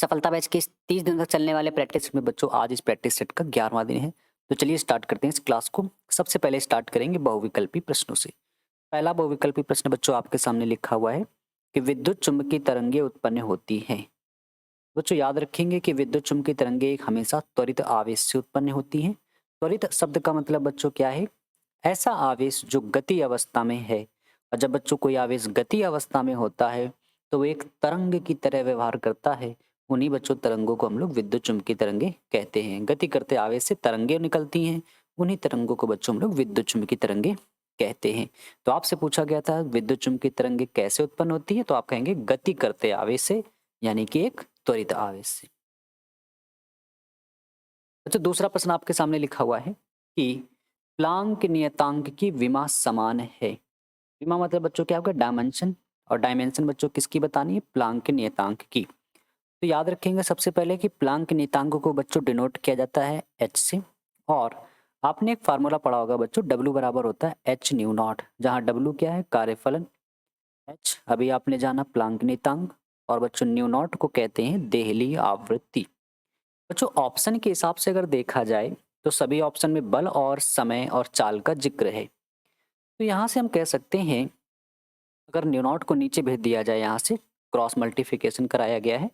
सफलता बैच के इस 30 दिन तक चलने वाले प्रैक्टिस में बच्चों आज इस प्रैक्टिस सेट का 11वां दिन है। तो चलिए स्टार्ट करते हैं इस क्लास को। सबसे पहले स्टार्ट करेंगे बहुविकल्पी प्रश्नों से। पहला बहुविकल्पी प्रश्न बच्चों आपके सामने लिखा हुआ है कि विद्युत चुम्बकीय तरंगें उत्पन्न होती हैं। बच्चों याद रखेंगे कि विद्युत चुम्बकीय तरंगें हमेशा त्वरित आवेश से उत्पन्न होती हैं। त्वरित शब्द का मतलब बच्चों क्या है? ऐसा आवेश जो गति अवस्था में है। और जब बच्चों कोई आवेश गति अवस्था में होता है तो वो एक तरंग की तरह व्यवहार करता है। उन्हीं बच्चों तरंगों को हम लोग विद्युत चुम्बकीय तरंगें कहते हैं। गति करते आवेश से तरंगें निकलती हैं, उन्हीं तरंगों को बच्चों हम लोग विद्युत चुम्बकीय तरंगें कहते हैं। तो आपसे पूछा गया था विद्युत चुम्बकीय तरंगें कैसे उत्पन्न होती है, तो आप कहेंगे गति करते आवेश से, यानी कि एक त्वरित आवेश से। अच्छा, दूसरा प्रश्न आपके सामने लिखा हुआ है कि प्लांक नियतांक की विमा समान है। विमा मतलब बच्चों क्या होगा? डायमेंशन। और डायमेंशन बच्चों किसकी बतानी है? प्लांक नियतांक की। तो याद रखेंगे सबसे पहले कि प्लांक नियतांक को बच्चों डिनोट किया जाता है एच से। और आपने एक फार्मूला पढ़ा होगा बच्चों, डब्ल्यू बराबर होता है एच न्यू नॉट, जहाँ डब्ल्यू क्या है? कार्यफलन। एच अभी आपने जाना प्लांक नियतांक, और बच्चों न्यू नॉट को कहते हैं देहली आवृत्ति। बच्चों ऑप्शन के हिसाब से अगर देखा जाए तो सभी ऑप्शन में बल और समय और चाल का जिक्र है। तो यहाँ से हम कह सकते हैं, अगर न्यू नॉट को नीचे भेज दिया जाए, यहाँ से क्रॉस मल्टीप्लिकेशन कराया गया है,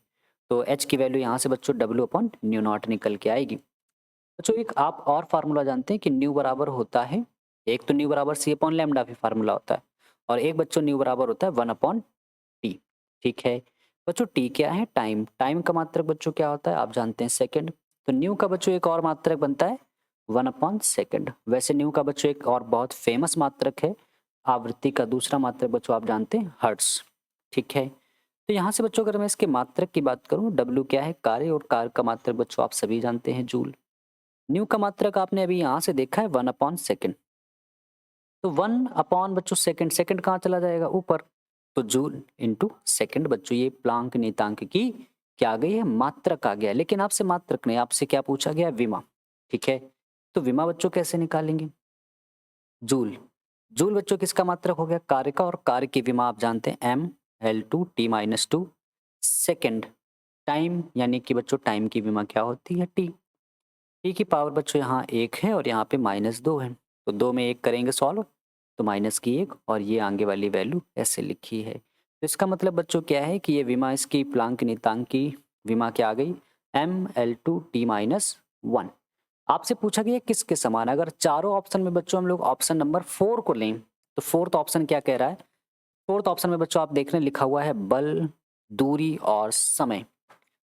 तो एच की वैल्यू यहाँ से बच्चों डब्ल्यू अपॉन न्यू नॉट निकल के आएगी। बच्चों एक आप और फार्मूला जानते हैं कि न्यू बराबर होता है, एक तो न्यू बराबर सी अपॉन लैम्डा भी फार्मूला होता है, और एक बच्चों न्यू बराबर होता है 1 अपॉन टी। ठीक है बच्चों, टी क्या है? टाइम। टाइम का मात्रक बच्चों क्या होता है? आप जानते हैं सेकंड। तो न्यू का बच्चों एक और मात्रक बनता है 1 अपॉन सेकंड। वैसे न्यू का बच्चों एक और बहुत फेमस मात्रक है, आवृत्ति का दूसरा मात्रक बच्चों आप जानते हैं हर्ट्ज। ठीक है, तो यहाँ से बच्चों अगर मैं इसके मात्रक की बात करूँ, डब्ल्यू क्या है? कार्य, और कार्य का मात्रक बच्चों आप सभी जानते हैं जूल। न्यू का मात्रक आपने अभी यहाँ से देखा है 1 अपॉन सेकंड। तो 1 अपॉन बच्चों सेकंड, सेकंड कहाँ चला जाएगा? ऊपर। तो जूल इंटू सेकंड बच्चों, ये प्लांक नियतांक की क्या आ गई है? मात्रक आ गया। लेकिन आपसे मात्रक नहीं, आपसे क्या पूछा गया? विमा। ठीक है, तो विमा बच्चों कैसे निकालेंगे? जूल। जूल बच्चों किसका मात्रक हो गया? कार्य का, और कार्य की विमा आप जानते हैं M L two T minus two second. Time यानी कि बच्चों टाइम की विमा क्या होती है? टी। टी की पावर बच्चों यहाँ एक है और यहाँ पे -2 है, तो दो में एक करेंगे सॉल्व, तो माइनस की एक, और ये आगे वाली वैल्यू ऐसे लिखी है। तो इसका मतलब बच्चों क्या है कि ये विमा, इसकी प्लांक नियतांक की विमा क्या आ गई? ml2t-1। आपसे पूछा गया किसके समान? अगर चारों ऑप्शन में बच्चों हम लोग ऑप्शन नंबर 4 को लें, तो फोर्थ ऑप्शन क्या कह रहा है? फोर्थ ऑप्शन में बच्चों आप देख रहे हैं लिखा हुआ है बल, दूरी और समय।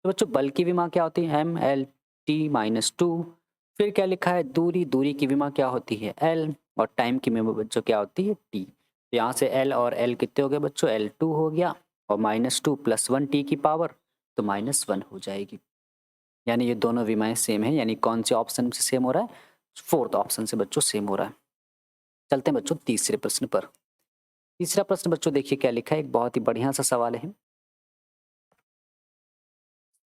तो बच्चों बल की विमा क्या होती है? ml t-2। फिर क्या लिखा है? दूरी, दूरी की विमा क्या होती है? l। और टाइम की विमा बच्चों क्या होती है? t। तो यहाँ से l और l कितने हो गए बच्चों? l2 हो गया, और -2 + 1 t की पावर, तो -1 हो जाएगी। यानी ये दोनों विमाएं सेम है। यानी कौन से ऑप्शन से सेम हो रहा है? फोर्थ ऑप्शन से बच्चों सेम हो रहा है। चलते हैं बच्चों तीसरे प्रश्न पर। तीसरा प्रश्न बच्चों देखिए क्या लिखा है, एक बहुत ही बढ़िया सा सवाल है।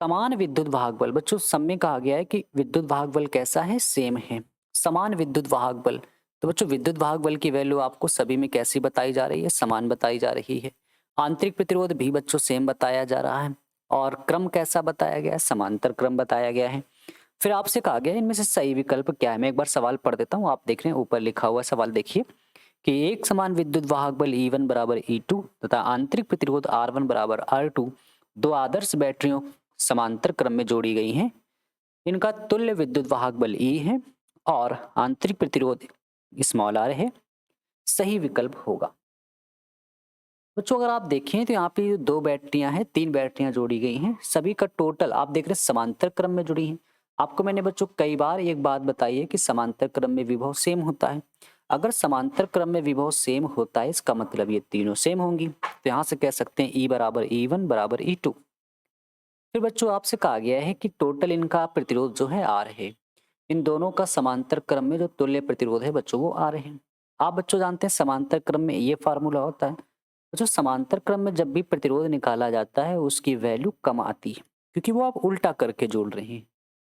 समान विद्युत वाहक बल। बच्चों सब में कहा गया है कि विद्युत वाहक बल कैसा है? सेम है। समान विद्युत वाहक बल, तो बच्चों विद्युत वाहक बल की वैल्यू आपको सभी में कैसी बताई जा रही है? समान बताई जा रही है। आंतरिक प्रतिरोध भी बच्चों सेम बताया जा रहा है, और क्रम कैसा बताया गया है? समांतर क्रम बताया गया है। फिर आपसे कहा गया है इनमें से सही विकल्प क्या है? मैं एक बार सवाल पढ़ देता हूँ, आप देख रहे हैं ऊपर लिखा हुआ सवाल देखिए कि एक समान विद्युत वाहक बल E1 बराबर E2 तथा आंतरिक प्रतिरोध R1 बराबर R2 दो आदर्श बैटरियों समांतर क्रम में जोड़ी गई हैं। इनका तुल्य विद्युत वाहक बल E है और आंतरिक प्रतिरोध स्मॉल r है। सही विकल्प होगा। बच्चों अगर आप देखें तो यहाँ पे जो दो बैटरियां हैं, तीन बैटरियां जोड़ी गई हैं, सभी का टोटल आप देख रहे हैं समांतर क्रम में जुड़ी हैं। आपको मैंने बच्चों कई बार एक बात बताई है कि समांतर क्रम में विभव सेम होता है। अगर समांतर क्रम में विभव सेम होता है इसका मतलब ये तीनों सेम होंगी। तो यहाँ से कह सकते हैं E बराबर E1 बराबर E2। फिर बच्चों आपसे कहा गया है कि टोटल इनका प्रतिरोध जो है R है। इन दोनों का समांतर क्रम में जो तुल्य प्रतिरोध है बच्चों वो R है। आप बच्चों जानते हैं समांतर क्रम में ये फार्मूला होता है। बच्चों समांतर क्रम में जब भी प्रतिरोध निकाला जाता है उसकी वैल्यू कम आती है, क्योंकि वो आप उल्टा करके जोड़ रहे हैं।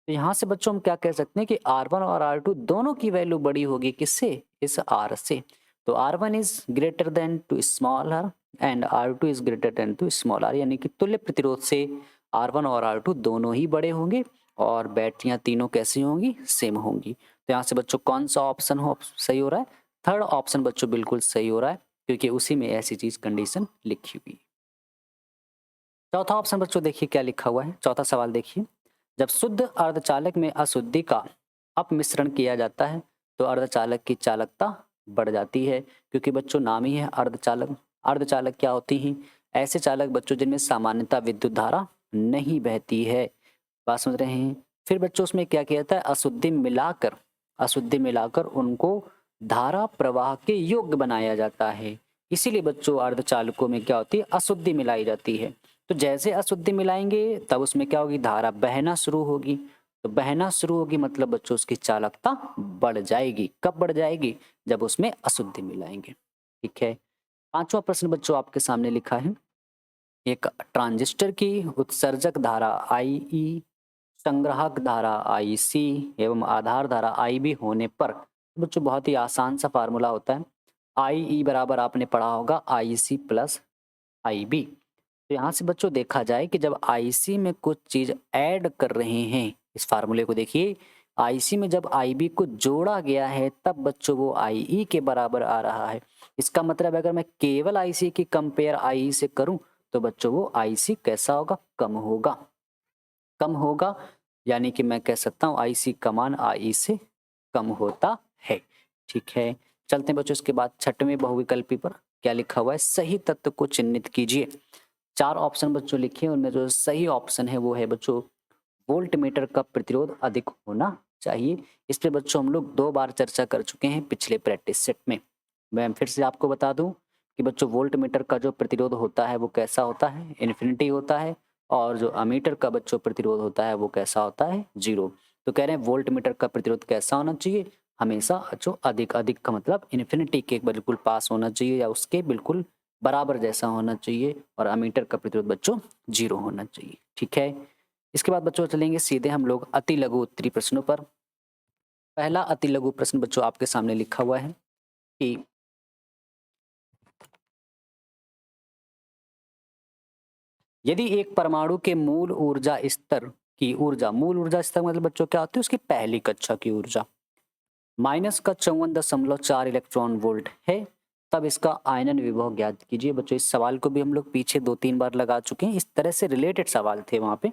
तो यहाँ से बच्चों हम क्या कह सकते हैं कि R1 और R2 दोनों की वैल्यू बड़ी होगी किससे? इस R से। तो R1 is greater than two small r and R2 is greater than two small r, यानी कि तुल्य प्रतिरोध से R1 और R2 दोनों ही बड़े होंगे और बैटरियां तीनों कैसी होंगी, सेम होंगी। तो यहाँ से बच्चों कौन सा ऑप्शन सही हो रहा है, थर्ड ऑप्शन बच्चों बिल्कुल सही हो रहा है, क्योंकि उसी में ऐसी चीज कंडीशन लिखी हुई। चौथा ऑप्शन बच्चों देखिए क्या लिखा हुआ है, चौथा सवाल देखिए, जब शुद्ध अर्धचालक में अशुद्धि का अपमिश्रण किया जाता है तो अर्धचालक की चालकता बढ़ जाती है, क्योंकि बच्चों नाम ही है अर्धचालक। अर्धचालक क्या होती हैं, ऐसे चालक बच्चों जिनमें सामान्यतः विद्युत धारा नहीं बहती है। बात समझ रहे हैं। फिर बच्चों उसमें क्या किया जाता है, अशुद्धि मिलाकर उनको धारा प्रवाह के योग्य बनाया जाता है। इसीलिए बच्चों अर्धचालकों में क्या होती है, अशुद्धि मिलाई जाती है। तो जैसे अशुद्धि मिलाएंगे तब उसमें क्या होगी, धारा बहना शुरू होगी। तो बहना शुरू होगी मतलब बच्चों उसकी चालकता बढ़ जाएगी। कब बढ़ जाएगी, जब उसमें अशुद्धि मिलाएंगे। ठीक है। पांचवा प्रश्न बच्चों आपके सामने लिखा है, एक ट्रांजिस्टर की उत्सर्जक धारा IE, संग्राहक धारा IC एवं आधार धारा IB होने पर, बच्चों बहुत ही आसान सा फार्मूला होता है। IE बराबर आपने पढ़ा होगा IC प्लस IB। तो यहाँ से बच्चों देखा जाए कि जब IC में कुछ चीज ऐड कर रहे हैं, इस फार्मूले को देखिए, IC में जब IB को जोड़ा गया है तब बच्चों वो IE के बराबर आ रहा है। इसका मतलब अगर मैं केवल IC की कंपेयर IE से करूं तो बच्चों वो IC कैसा होगा, कम होगा। कम होगा यानी कि मैं कह सकता हूँ IC का मान IE से कम होता है। ठीक है। चलते हैं बच्चों इसके बाद छठवें बहुविकल्पी पर क्या लिखा हुआ है, सही तत्व को चिन्हित कीजिए। चार ऑप्शन बच्चों लिखे, उनमें जो सही ऑप्शन है वो है बच्चों वोल्ट मीटर का प्रतिरोध अधिक होना चाहिए। इस पे बच्चों हम लोग 2 बार चर्चा कर चुके हैं पिछले प्रैक्टिस सेट में। मैं फिर से आपको बता दूं कि बच्चों वोल्ट मीटर का जो प्रतिरोध होता है वो कैसा होता है, इन्फिनिटी होता है, और जो अमीटर का बच्चों प्रतिरोध होता है वो कैसा होता है, 0। तो कह रहे हैं वोल्ट मीटर का प्रतिरोध कैसा होना चाहिए, हमेशा जो अधिक, अधिक का मतलब इन्फिनिटी के बिल्कुल पास होना चाहिए या उसके बिल्कुल बराबर जैसा होना चाहिए, और अमीटर का प्रतिरोध बच्चों 0 होना चाहिए। ठीक है। इसके बाद बच्चों चलेंगे सीधे हम लोग अति लघु उत्तरी प्रश्नों पर। पहला अति लघु प्रश्न बच्चों आपके सामने लिखा हुआ है कि यदि एक परमाणु के मूल ऊर्जा स्तर की ऊर्जा, मूल ऊर्जा स्तर मतलब बच्चों क्या होती है, उसकी पहली कक्षा की ऊर्जा -54 इलेक्ट्रॉन वोल्ट है, तब इसका आयनन विभव ज्ञात कीजिए। बच्चों इस सवाल को भी हम लोग पीछे 2-3 बार लगा चुके हैं, इस तरह से रिलेटेड सवाल थे वहां पे।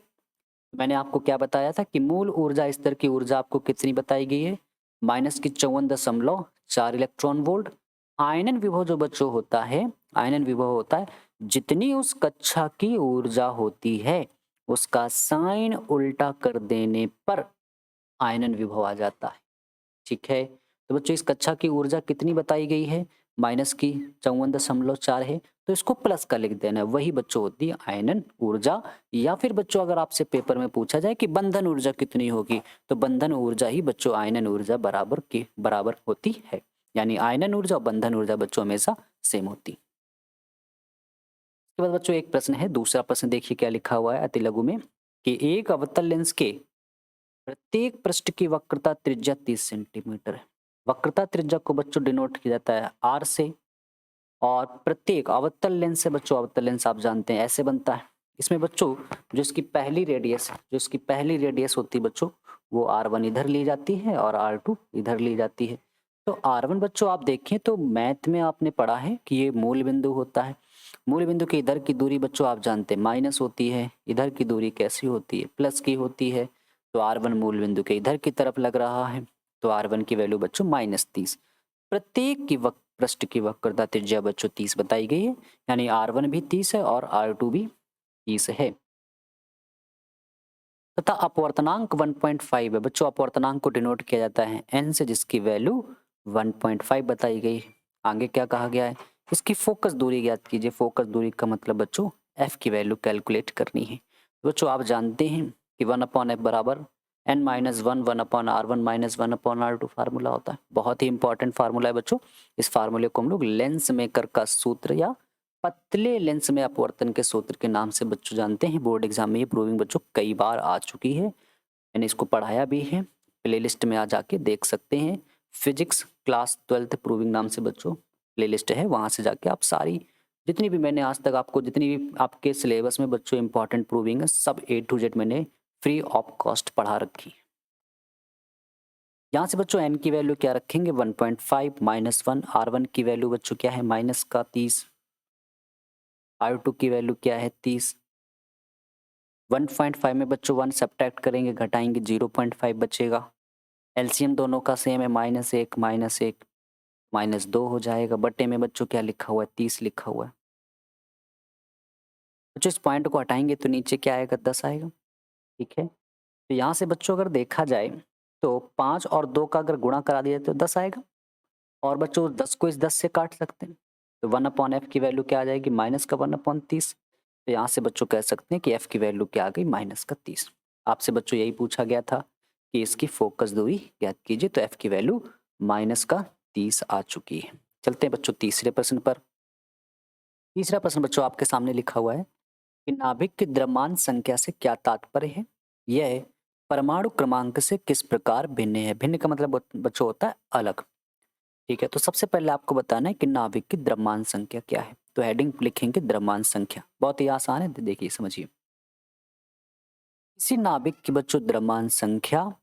मैंने आपको क्या बताया था कि मूल ऊर्जा स्तर की ऊर्जा आपको कितनी बताई गई है, -54 इलेक्ट्रॉन वोल्ट। आयनन विभव जो बच्चों होता है, आयनन विभव होता है जितनी उस कक्षा की ऊर्जा होती है उसका साइन उल्टा कर देने पर आयनन विभव आ जाता है। ठीक है। तो बच्चों इस कक्षा की ऊर्जा कितनी बताई गई है, -54 है, तो इसको प्लस का लिख देना है, वही बच्चों होती है आयनन ऊर्जा। या फिर बच्चों अगर आपसे पेपर में पूछा जाए कि बंधन ऊर्जा कितनी होगी, तो बंधन ऊर्जा ही बच्चों आयनन ऊर्जा बराबर होती है। यानी आयनन ऊर्जा और बंधन ऊर्जा बच्चों हमेशा सेम होती। इसके बाद बच्चों एक प्रश्न है, दूसरा प्रश्न देखिए क्या लिखा हुआ है अति लघु में, कि एक अवतल लेंस के प्रत्येक पृष्ठ की वक्रता त्रिज्या 30 सेंटीमीटर है। वक्रता त्रिज्या को बच्चों डिनोट किया जाता है R से, और प्रत्येक अवतल लेंस से बच्चों, अवतल लेंस आप जानते हैं ऐसे बनता है। इसमें बच्चों जो इसकी पहली रेडियस होती है बच्चों, वो R1 इधर ली जाती है और R2 इधर ली जाती है। तो R1 बच्चों आप देखें तो मैथ में आपने पढ़ा है कि ये मूल बिंदु होता है। मूल बिंदु के इधर की दूरी बच्चों आप जानते हैं माइनस होती है, इधर की दूरी कैसी होती है, प्लस की होती है। तो R1 मूल बिंदु के इधर की तरफ लग रहा है, तो R1 की वैल्यू बच्चों -30। प्रत्येक की पृष्ठ की वक्रता त्रिज्या बच्चों 30 बताई गई है, यानी R1 भी 30 है और R2 भी 30 है। तथा अपवर्तनांक 1.5 है बच्चों, अपवर्तनांक को डिनोट किया जाता है n से, जिसकी वैल्यू 1.5 बताई गई है। आगे क्या कहा गया है, इसकी फोकस दूरी ज्ञात कीजिए। फोकस दूरी का मतलब बच्चों f की वैल्यू कैलकुलेट करनी है। बच्चों आप जानते हैं कि 1/f बराबर n-1 1/r1 -1/r2 फार्मूला होता है। बहुत ही इंपॉर्टेंट फार्मूला है बच्चों। इस फार्मूले को हम लोग लेंस मेकर का सूत्र या पतले लेंस में अपवर्तन के सूत्र के नाम से बच्चों जानते हैं। बोर्ड एग्जाम में ये प्रूविंग बच्चों कई बार आ चुकी है, मैंने इसको पढ़ाया भी है, प्लेलिस्ट में आ जाके देख सकते हैं। फिजिक्स क्लास 12th प्रूविंग नाम से बच्चों प्लेलिस्ट है, वहां से जाके आप सारी जितनी भी मैंने आज तक आपको जितनी भी आपके सिलेबस में बच्चों इंपॉर्टेंट प्रूविंग है, सब ए टू जेड मैंने फ्री ऑफ कॉस्ट पढ़ा रखी। यहाँ से बच्चों एन की वैल्यू क्या रखेंगे 1.5 -1, R1 की वैल्यू बच्चों क्या है माइनस का 30, R2 की वैल्यू क्या है 30। 1.5 में बच्चों 1 सब्ट्रैक्ट करेंगे, घटाएंगे 0.5 बचेगा। एलसीएम दोनों का सेम है -1 -1 -2 हो जाएगा। बटे में बच्चों क्या लिखा हुआ है 30 लिखा हुआ है। बच्चों इस पॉइंट को हटाएंगे तो नीचे क्या आएगा 10 आएगा। ठीक है, तो यहाँ से बच्चों अगर देखा जाए तो 5 और 2 का अगर गुणा करा दिया तो 10 आएगा। और बच्चों 10 को इस 10 से काट सकते हैं, तो 1/f की वैल्यू क्या आ जाएगी माइनस का 1/30। तो यहाँ से बच्चों कह सकते हैं कि f की वैल्यू क्या आ गई माइनस का 30। आपसे बच्चों यही पूछा गया था कि इसकी फोकस दूरी ज्ञात कीजिए, तो f की वैल्यू माइनस का 30 आ चुकी है। चलते हैं बच्चों तीसरे प्रश्न पर। तीसरा प्रश्न बच्चों आपके सामने लिखा हुआ है कि नाभिक की द्रव्यमान संख्या से क्या तात्पर्य है? यह परमाणु क्रमांक से किस प्रकार भिन्न है? भिन्न का मतलब बच्चों होता है अलग। ठीक है, तो सबसे पहले आपको बताना है कि नाभिक की द्रव्यमान संख्या क्या है। तो हेडिंग लिखेंगे द्रव्यमान संख्या, बहुत ही आसान है, तो देखिए समझिए। किसी नाभिक की बच्चों द्रव्यमान संख्या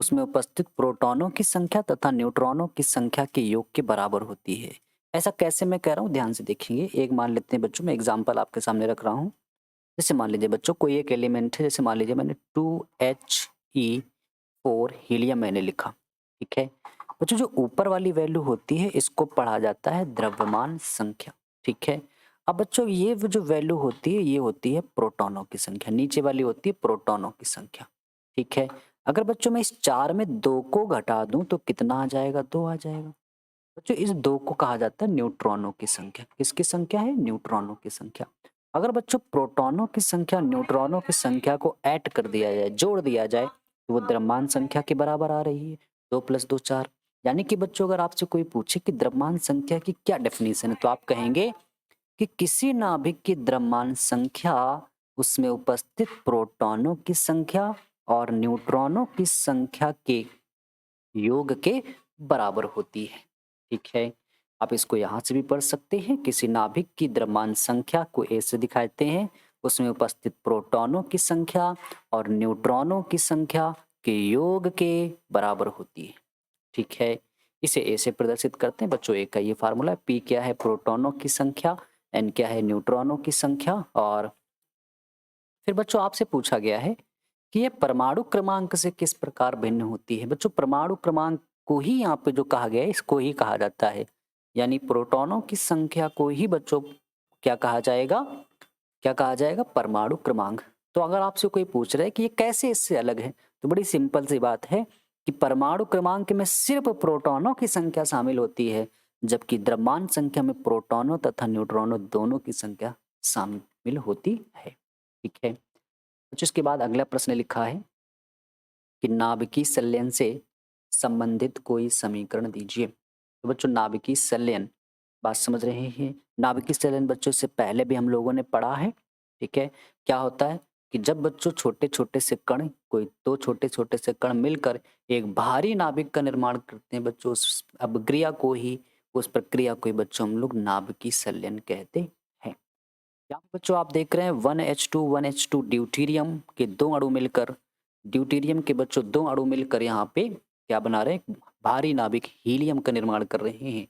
उसमें उपस्थित प्रोटॉनों की संख्या तथा न्यूट्रॉनों की संख्या के योग के बराबर होती है। ऐसा कैसे मैं कह रहा हूँ ध्यान से देखेंगे। एक मान लेते हैं बच्चों, मैं एग्जाम्पल आपके सामने रख रहा हूँ। जैसे मान लीजिए बच्चों कोई एक एलिमेंट है, जैसे मान लीजिए मैंने 2He4 हीलियम मैंने लिखा। ठीक है बच्चों, जो ऊपर वाली वैल्यू होती है इसको पढ़ा जाता है द्रव्यमान संख्या। ठीक है, अब बच्चों ये जो वैल्यू होती है ये होती है प्रोटॉनों की संख्या, नीचे वाली होती है प्रोटॉनों की संख्या। ठीक है, अगर बच्चों मैं इस 4 में 2 को घटा दूं तो कितना आ जाएगा 2 आ जाएगा। बच्चों इस 2 को कहा जाता है न्यूट्रॉनों की संख्या। किसकी संख्या है? न्यूट्रॉनों की संख्या। अगर बच्चों प्रोटॉनों की संख्या न्यूट्रॉनों की संख्या को ऐड कर दिया जाए, जोड़ दिया जाए, तो वो द्रव्यमान संख्या के बराबर आ रही है। 2 + 2 4। यानी कि बच्चों अगर आपसे कोई पूछे कि द्रव्यमान संख्या की क्या डेफिनेशन है, तो आप कहेंगे कि किसी नाभिक की द्रव्यमान संख्या उसमें उपस्थित प्रोटॉनों की संख्या और न्यूट्रॉनों की संख्या के योग के बराबर होती है। ठीक है, आप इसको यहाँ से भी पढ़ सकते हैं। किसी नाभिक की द्रव्यमान संख्या को ए से दिखाते हैं, उसमें उपस्थित प्रोटॉनों की संख्या और न्यूट्रॉनों की संख्या के योग के बराबर होती है। ठीक है, इसे ए से प्रदर्शित करते हैं बच्चों। ए का ये फार्मूला, पी क्या है प्रोटॉनों की संख्या, एन क्या है न्यूट्रॉनों की संख्या। और फिर बच्चों आपसे पूछा गया है कि ये परमाणु क्रमांक से किस प्रकार भिन्न होती है। बच्चों परमाणु क्रमांक को ही यहाँ पे जो कहा गया है इसको ही कहा जाता है, यानी प्रोटॉनों की संख्या को ही बच्चों क्या कहा जाएगा, क्या कहा जाएगा परमाणु क्रमांक। तो अगर आपसे कोई पूछ रहा है कि ये कैसे इससे अलग है, तो बड़ी सिंपल सी बात है कि परमाणु क्रमांक में सिर्फ प्रोटॉनों की संख्या शामिल होती है, जबकि द्रव्यमान संख्या में प्रोटॉनों तथा न्यूट्रॉनों दोनों की संख्या शामिल होती है। ठीक है, कुछ इसके बाद अगला प्रश्न लिखा है कि नाभिकीय संलयन से संबंधित कोई समीकरण दीजिए। तो बच्चों नाभिकीय संलयन बात समझ रहे हैं। नाभिकीय संलयन बच्चों से पहले भी हम लोगों ने पढ़ा है। ठीक है, क्या होता है कि जब बच्चों छोटे छोटे से कण, कोई दो छोटे छोटे से कण मिलकर एक भारी नाभिक का निर्माण करते हैं बच्चों, उस अभिक्रिया को ही, उस प्रक्रिया को ही बच्चों हम लोग नाभिकीय संलयन कहते हैं। यहाँ पे बच्चों आप देख रहे हैं 1H2 ड्यूटीरियम के दो अणु मिलकर, ड्यूटीरियम के बच्चों दो अणु मिलकर यहाँ पे क्या बना रहे हैं, भारी नाभिक हीलियम का निर्माण कर रहे हैं।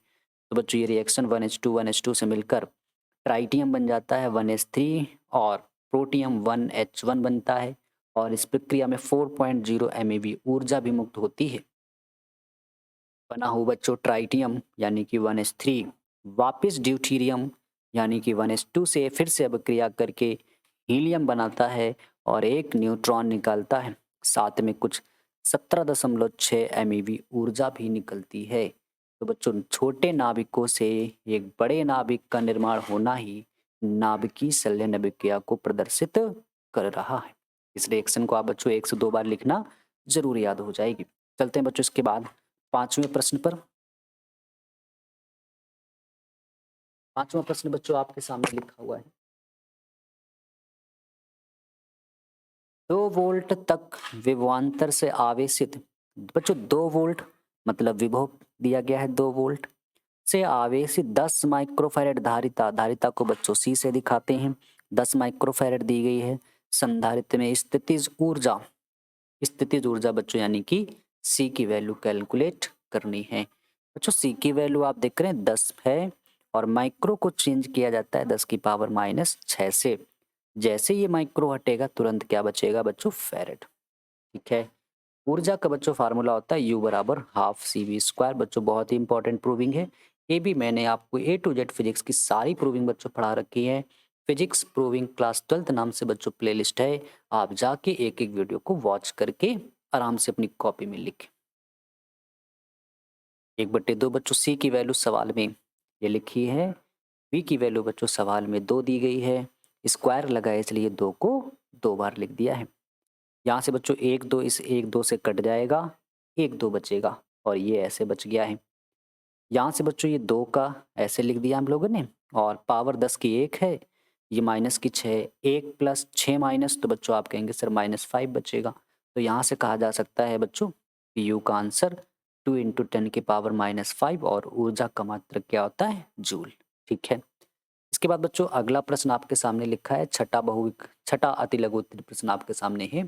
तो बच्चों ये रिएक्शन 1H2 से मिलकर ट्राइटियम बन जाता है 1H3 और प्रोटियम 1H1 बनता है। और इस प्रक्रिया में 4.0 MeV ऊर्जा भी मुक्त होती है। बना हुआ बच्चों ट्राइटियम यानी कि 1H3 वापिस ड्यूटीरियम यानी कि 1H2 से फिर से अभिक्रिया करके हीलियम बनाता है और एक न्यूट्रॉन निकालता है। साथ में कुछ 17.6 MeV ऊर्जा भी निकलती है। तो बच्चों छोटे नाभिकों से एक बड़े नाभिक का निर्माण होना ही नाभिकीय संलयन अभिक्रिया को प्रदर्शित कर रहा है। इस रिएक्शन को आप बच्चों 1 से 2 बार लिखना जरूर याद हो जाएगी। चलते हैं बच्चों इसके बाद पांचवें प्रश्न पर। पांचवा प्रश्न बच्चों आपके सामने लिखा हुआ है 2 वोल्ट तक विभवांतर से आवेशित, बच्चों 2 वोल्ट मतलब विभव दिया गया है 2 वोल्ट, से आवेशित 10 माइक्रोफैरेड धारिता, धारिता को बच्चों सी से दिखाते हैं, 10 माइक्रोफैरेड दी गई है। संधारित्र में स्थितिज ऊर्जा बच्चों यानी कि सी की वैल्यू कैलकुलेट करनी है। बच्चों सी की वैल्यू आप देख रहे हैं 10 है और माइक्रो को चेंज किया जाता है 10 की पावर -6 से। जैसे ये माइक्रो हटेगा तुरंत क्या बचेगा बच्चों, फैरेड। ठीक है। ऊर्जा का बच्चों फार्मूला होता है U बराबर हाफ CV²। बच्चों बहुत ही इंपॉर्टेंट प्रूविंग है। ये भी मैंने आपको A to Z फिजिक्स की सारी प्रूविंग बच्चों पढ़ा रखी है। फिजिक्स प्रूविंग क्लास 12th नाम से बच्चों प्लेलिस्ट है, आप जाके एक एक वीडियो को वॉच करके आराम से अपनी कॉपी में लिखें। 1/2 बच्चों सी की वैल्यू सवाल में ये लिखी है, वी की वैल्यू बच्चों सवाल में 2 दी गई है, स्क्वायर लगाए इसलिए 2 को 2 बार लिख दिया है। यहाँ से बच्चों 1 2 इस 1 2 से कट जाएगा, 1 2 बचेगा और ये ऐसे बच गया है। यहाँ से बच्चों ये 2 का ऐसे लिख दिया हम लोगों ने और पावर 10 की 1 है, ये माइनस की 6, 1 प्लस 6 माइनस, तो बच्चों आप कहेंगे सर -5 बचेगा। तो यहाँ से कहा जा सकता है बच्चों कि यू का आंसर 2 × 10 की पावर -5 और ऊर्जा का मात्रक क्या होता है, जूल। ठीक है। इसके बाद बच्चों अगला प्रश्न आपके सामने लिखा है, छठा अति लघु उत्तरीय प्रश्न आपके सामने है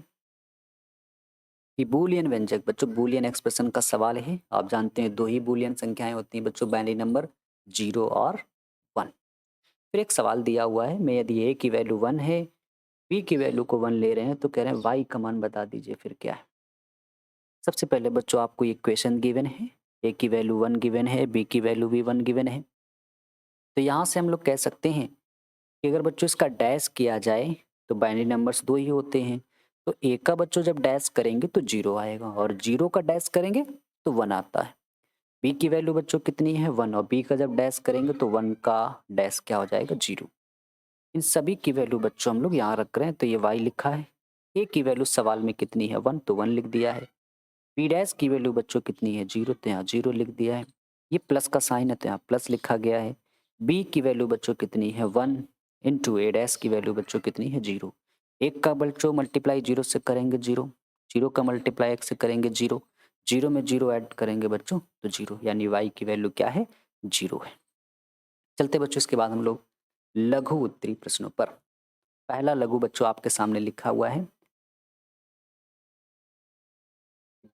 कि बूलियन व्यंजक बच्चों बूलियन एक्सप्रेशन का सवाल है। आप जानते हैं 2 ही बूलियन संख्याएं होती हैं बच्चों, बाइनरी नंबर 0 और 1। फिर एक सवाल दिया हुआ है, मैं यदि a की वैल्यू 1 है, b की वैल्यू को 1 ले रहे हैं तो कह रहे हैं y का मान बता दीजिए, फिर क्या है। सबसे पहले बच्चों आपको ये इक्वेशन गिवन है, a की वैल्यू 1 गिवन है, b की वैल्यू भी 1 गिवन है। तो यहाँ से हम लोग कह सकते हैं कि अगर बच्चों इसका डैश किया जाए तो बाइनरी नंबर्स 2 ही होते हैं। तो a का बच्चों जब डैश करेंगे तो 0 आएगा और 0 का डैश करेंगे तो 1 आता है। b की वैल्यू बच्चों कितनी है, 1, और b का जब डैश करेंगे तो 1 का डैश क्या हो जाएगा, 0। इन सभी की वैल्यू बच्चों हम लोग यहाँ रख रहे हैं, तो ये y लिखा है। a की वैल्यू सवाल में कितनी है, 1, तो 1 लिख दिया है। b डैश की वैल्यू बच्चों कितनी है, 0, तो यहाँ 0 लिख दिया है। ये प्लस का साइन है तो यहाँ प्लस लिखा गया है। b की वैल्यू बच्चों कितनी है, 1, इंटू a डैश की वैल्यू बच्चों कितनी है, 0। एक का बच्चों मल्टीप्लाई 0 से करेंगे 0, 0 का मल्टीप्लाई 1 से करेंगे 0, 0 में 0 ऐड करेंगे बच्चों तो 0, यानी y की वैल्यू क्या है, 0 है। चलते बच्चों इसके बाद हम लोग लघु उत्तरीय प्रश्नों पर। पहला लघु बच्चों आपके सामने लिखा हुआ है,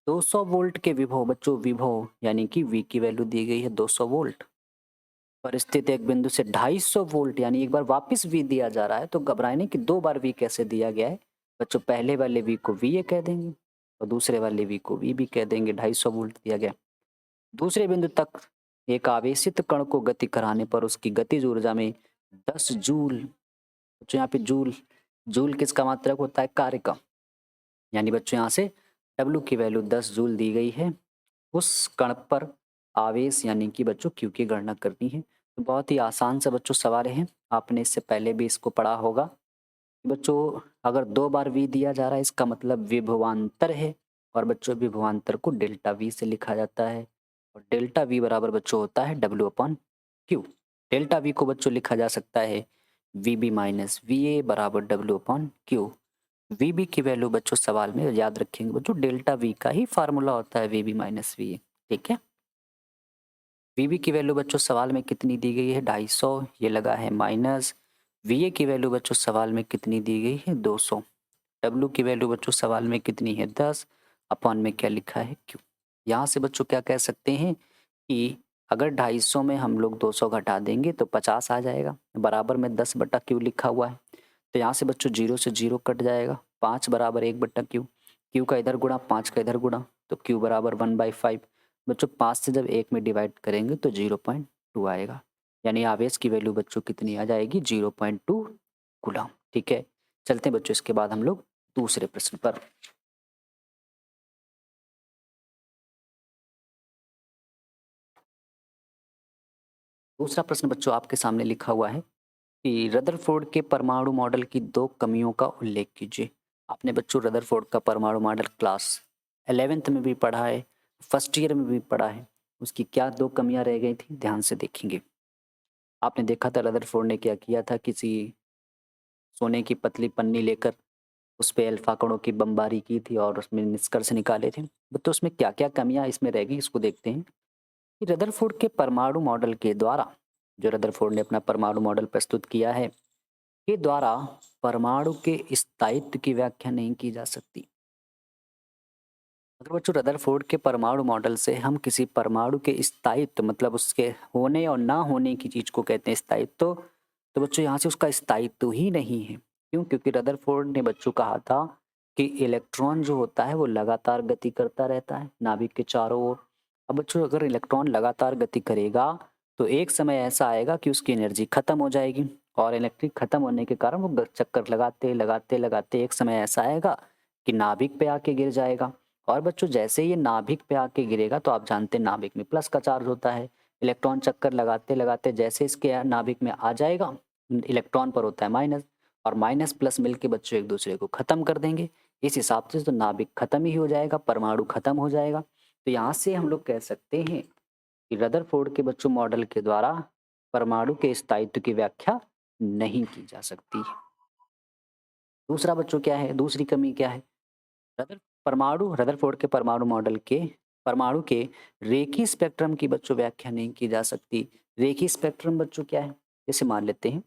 200 वोल्ट के विभव बच्चों, विभव यानी कि V की वैल्यू दी गई है 200 वोल्ट पर स्थित एक बिंदु से 250 वोल्ट, यानी एक बार वापस V दिया जा रहा है। तो घबराने की 2 बार V कैसे दिया गया है बच्चों, पहले वाले V को VA कह देंगे और दूसरे वाले V को VB कह देंगे। 250 वोल्ट दिया गया, दूसरे बिंदु तक एक आवेशित कण को गति कराने पर उसकी गतिज ऊर्जा में 10 जूल, बच्चों यहाँ पे जूल, जूल किसका मात्रक होता है, कार्य का, यानी बच्चों यहाँ से W की वैल्यू 10 जूल दी गई है। उस कण पर आवेश यानी कि बच्चों Q की गणना करनी है। तो बहुत ही आसान सा बच्चों सवाल है, आपने इससे पहले भी इसको पढ़ा होगा। बच्चों अगर 2 बार V दिया जा रहा है इसका मतलब विभवांतर है और बच्चों विभवांतर को डेल्टा V से लिखा जाता है और डेल्टा V बराबर बच्चों होता है W/Q। डेल्टा V को बच्चों लिखा जा सकता है VB - VA बराबर W/Q। VB की वैल्यू बच्चों सवाल में याद रखेंगे बच्चों, डेल्टा V का ही फार्मूला होता है VB - VA। ठीक है। VB की वैल्यू बच्चों सवाल में कितनी दी गई है, 250, ये लगा है माइनस। VA की वैल्यू बच्चों सवाल में कितनी दी गई है, 200। W की वैल्यू बच्चों सवाल में कितनी है, 10, अपॉन में क्या लिखा है, Q। यहाँ से बच्चों क्या कह सकते हैं कि अगर 250 में हम लोग 200 घटा देंगे तो 50 आ जाएगा, बराबर में 10/Q लिखा हुआ है। तो यहाँ से बच्चों 0 से 0 कट जाएगा, 5 बराबर 1/Q, Q का इधर गुणा 5 का इधर गुणा, तो Q बराबर 1/5। बच्चों 5 से जब 1 में डिवाइड करेंगे तो 0.2 आएगा, यानी आवेश की वैल्यू बच्चों कितनी आ जाएगी, 0.2 कूलम। ठीक है। चलते हैं बच्चों इसके बाद हम लोग दूसरे प्रश्न पर। दूसरा प्रश्न बच्चों आपके सामने लिखा हुआ है कि रदरफोर्ड के परमाणु मॉडल की 2 कमियों का उल्लेख कीजिए। आपने बच्चों रदरफोर्ड का परमाणु मॉडल क्लास 11th में भी पढ़ा है, फर्स्ट ईयर में भी पढ़ा है। उसकी क्या 2 कमियां रह गई थी, ध्यान से देखेंगे। आपने देखा था रदरफोर्ड ने क्या किया था, किसी सोने की पतली पन्नी लेकर उस पे अल्फा कणों की बमबारी की थी और उसमें निष्कर्ष निकाले थे। तो उसमें क्या क्या कमियां इसमें रह गई इसको देखते हैं। कि रदरफोर्ड के परमाणु मॉडल के द्वारा, जो रदरफोर्ड ने अपना परमाणु मॉडल प्रस्तुत किया है, के द्वारा परमाणु के स्थायित्व की व्याख्या नहीं की जा सकती। अगर बच्चों रदरफोर्ड के परमाणु मॉडल से हम किसी परमाणु के स्थायित्व मतलब उसके होने और ना होने की चीज को कहते हैं स्थायित्व, तो बच्चों यहाँ से उसका स्थायित्व ही नहीं है। क्यों? क्योंकि रदरफोर्ड ने बच्चों कहा था कि इलेक्ट्रॉन जो होता है वो लगातार गति करता रहता है नाभिक के चारों ओर। अब बच्चों अगर इलेक्ट्रॉन लगातार गति करेगा तो एक समय ऐसा आएगा कि उसकी एनर्जी खत्म हो जाएगी, और इलेक्ट्रिक खत्म होने के कारण वो चक्कर लगाते लगाते लगाते एक समय ऐसा आएगा कि नाभिक पे आके गिर जाएगा। और बच्चों जैसे ये नाभिक पे आके गिरेगा तो आप जानते हैं नाभिक में प्लस का चार्ज होता है। इलेक्ट्रॉन चक्कर लगाते लगाते जैसे इसके नाभिक में आ जाएगा, इलेक्ट्रॉन पर होता है माइनस, और माइनस प्लस मिलके बच्चों एक दूसरे को खत्म कर देंगे। इस हिसाब से तो नाभिक खत्म ही हो जाएगा, परमाणु खत्म हो जाएगा। तो यहाँ से हम लोग कह सकते हैं कि रदरफोर्ड के बच्चों मॉडल के द्वारा परमाणु के स्थायित्व की व्याख्या नहीं की जा सकती। दूसरा बच्चों क्या है, दूसरी कमी क्या है? रदरफोर्ड के परमाणु मॉडल के परमाणु के रेखीय स्पेक्ट्रम की बच्चों व्याख्या नहीं की जा सकती। रेखीय स्पेक्ट्रम बच्चों क्या है? जैसे मान लेते हैं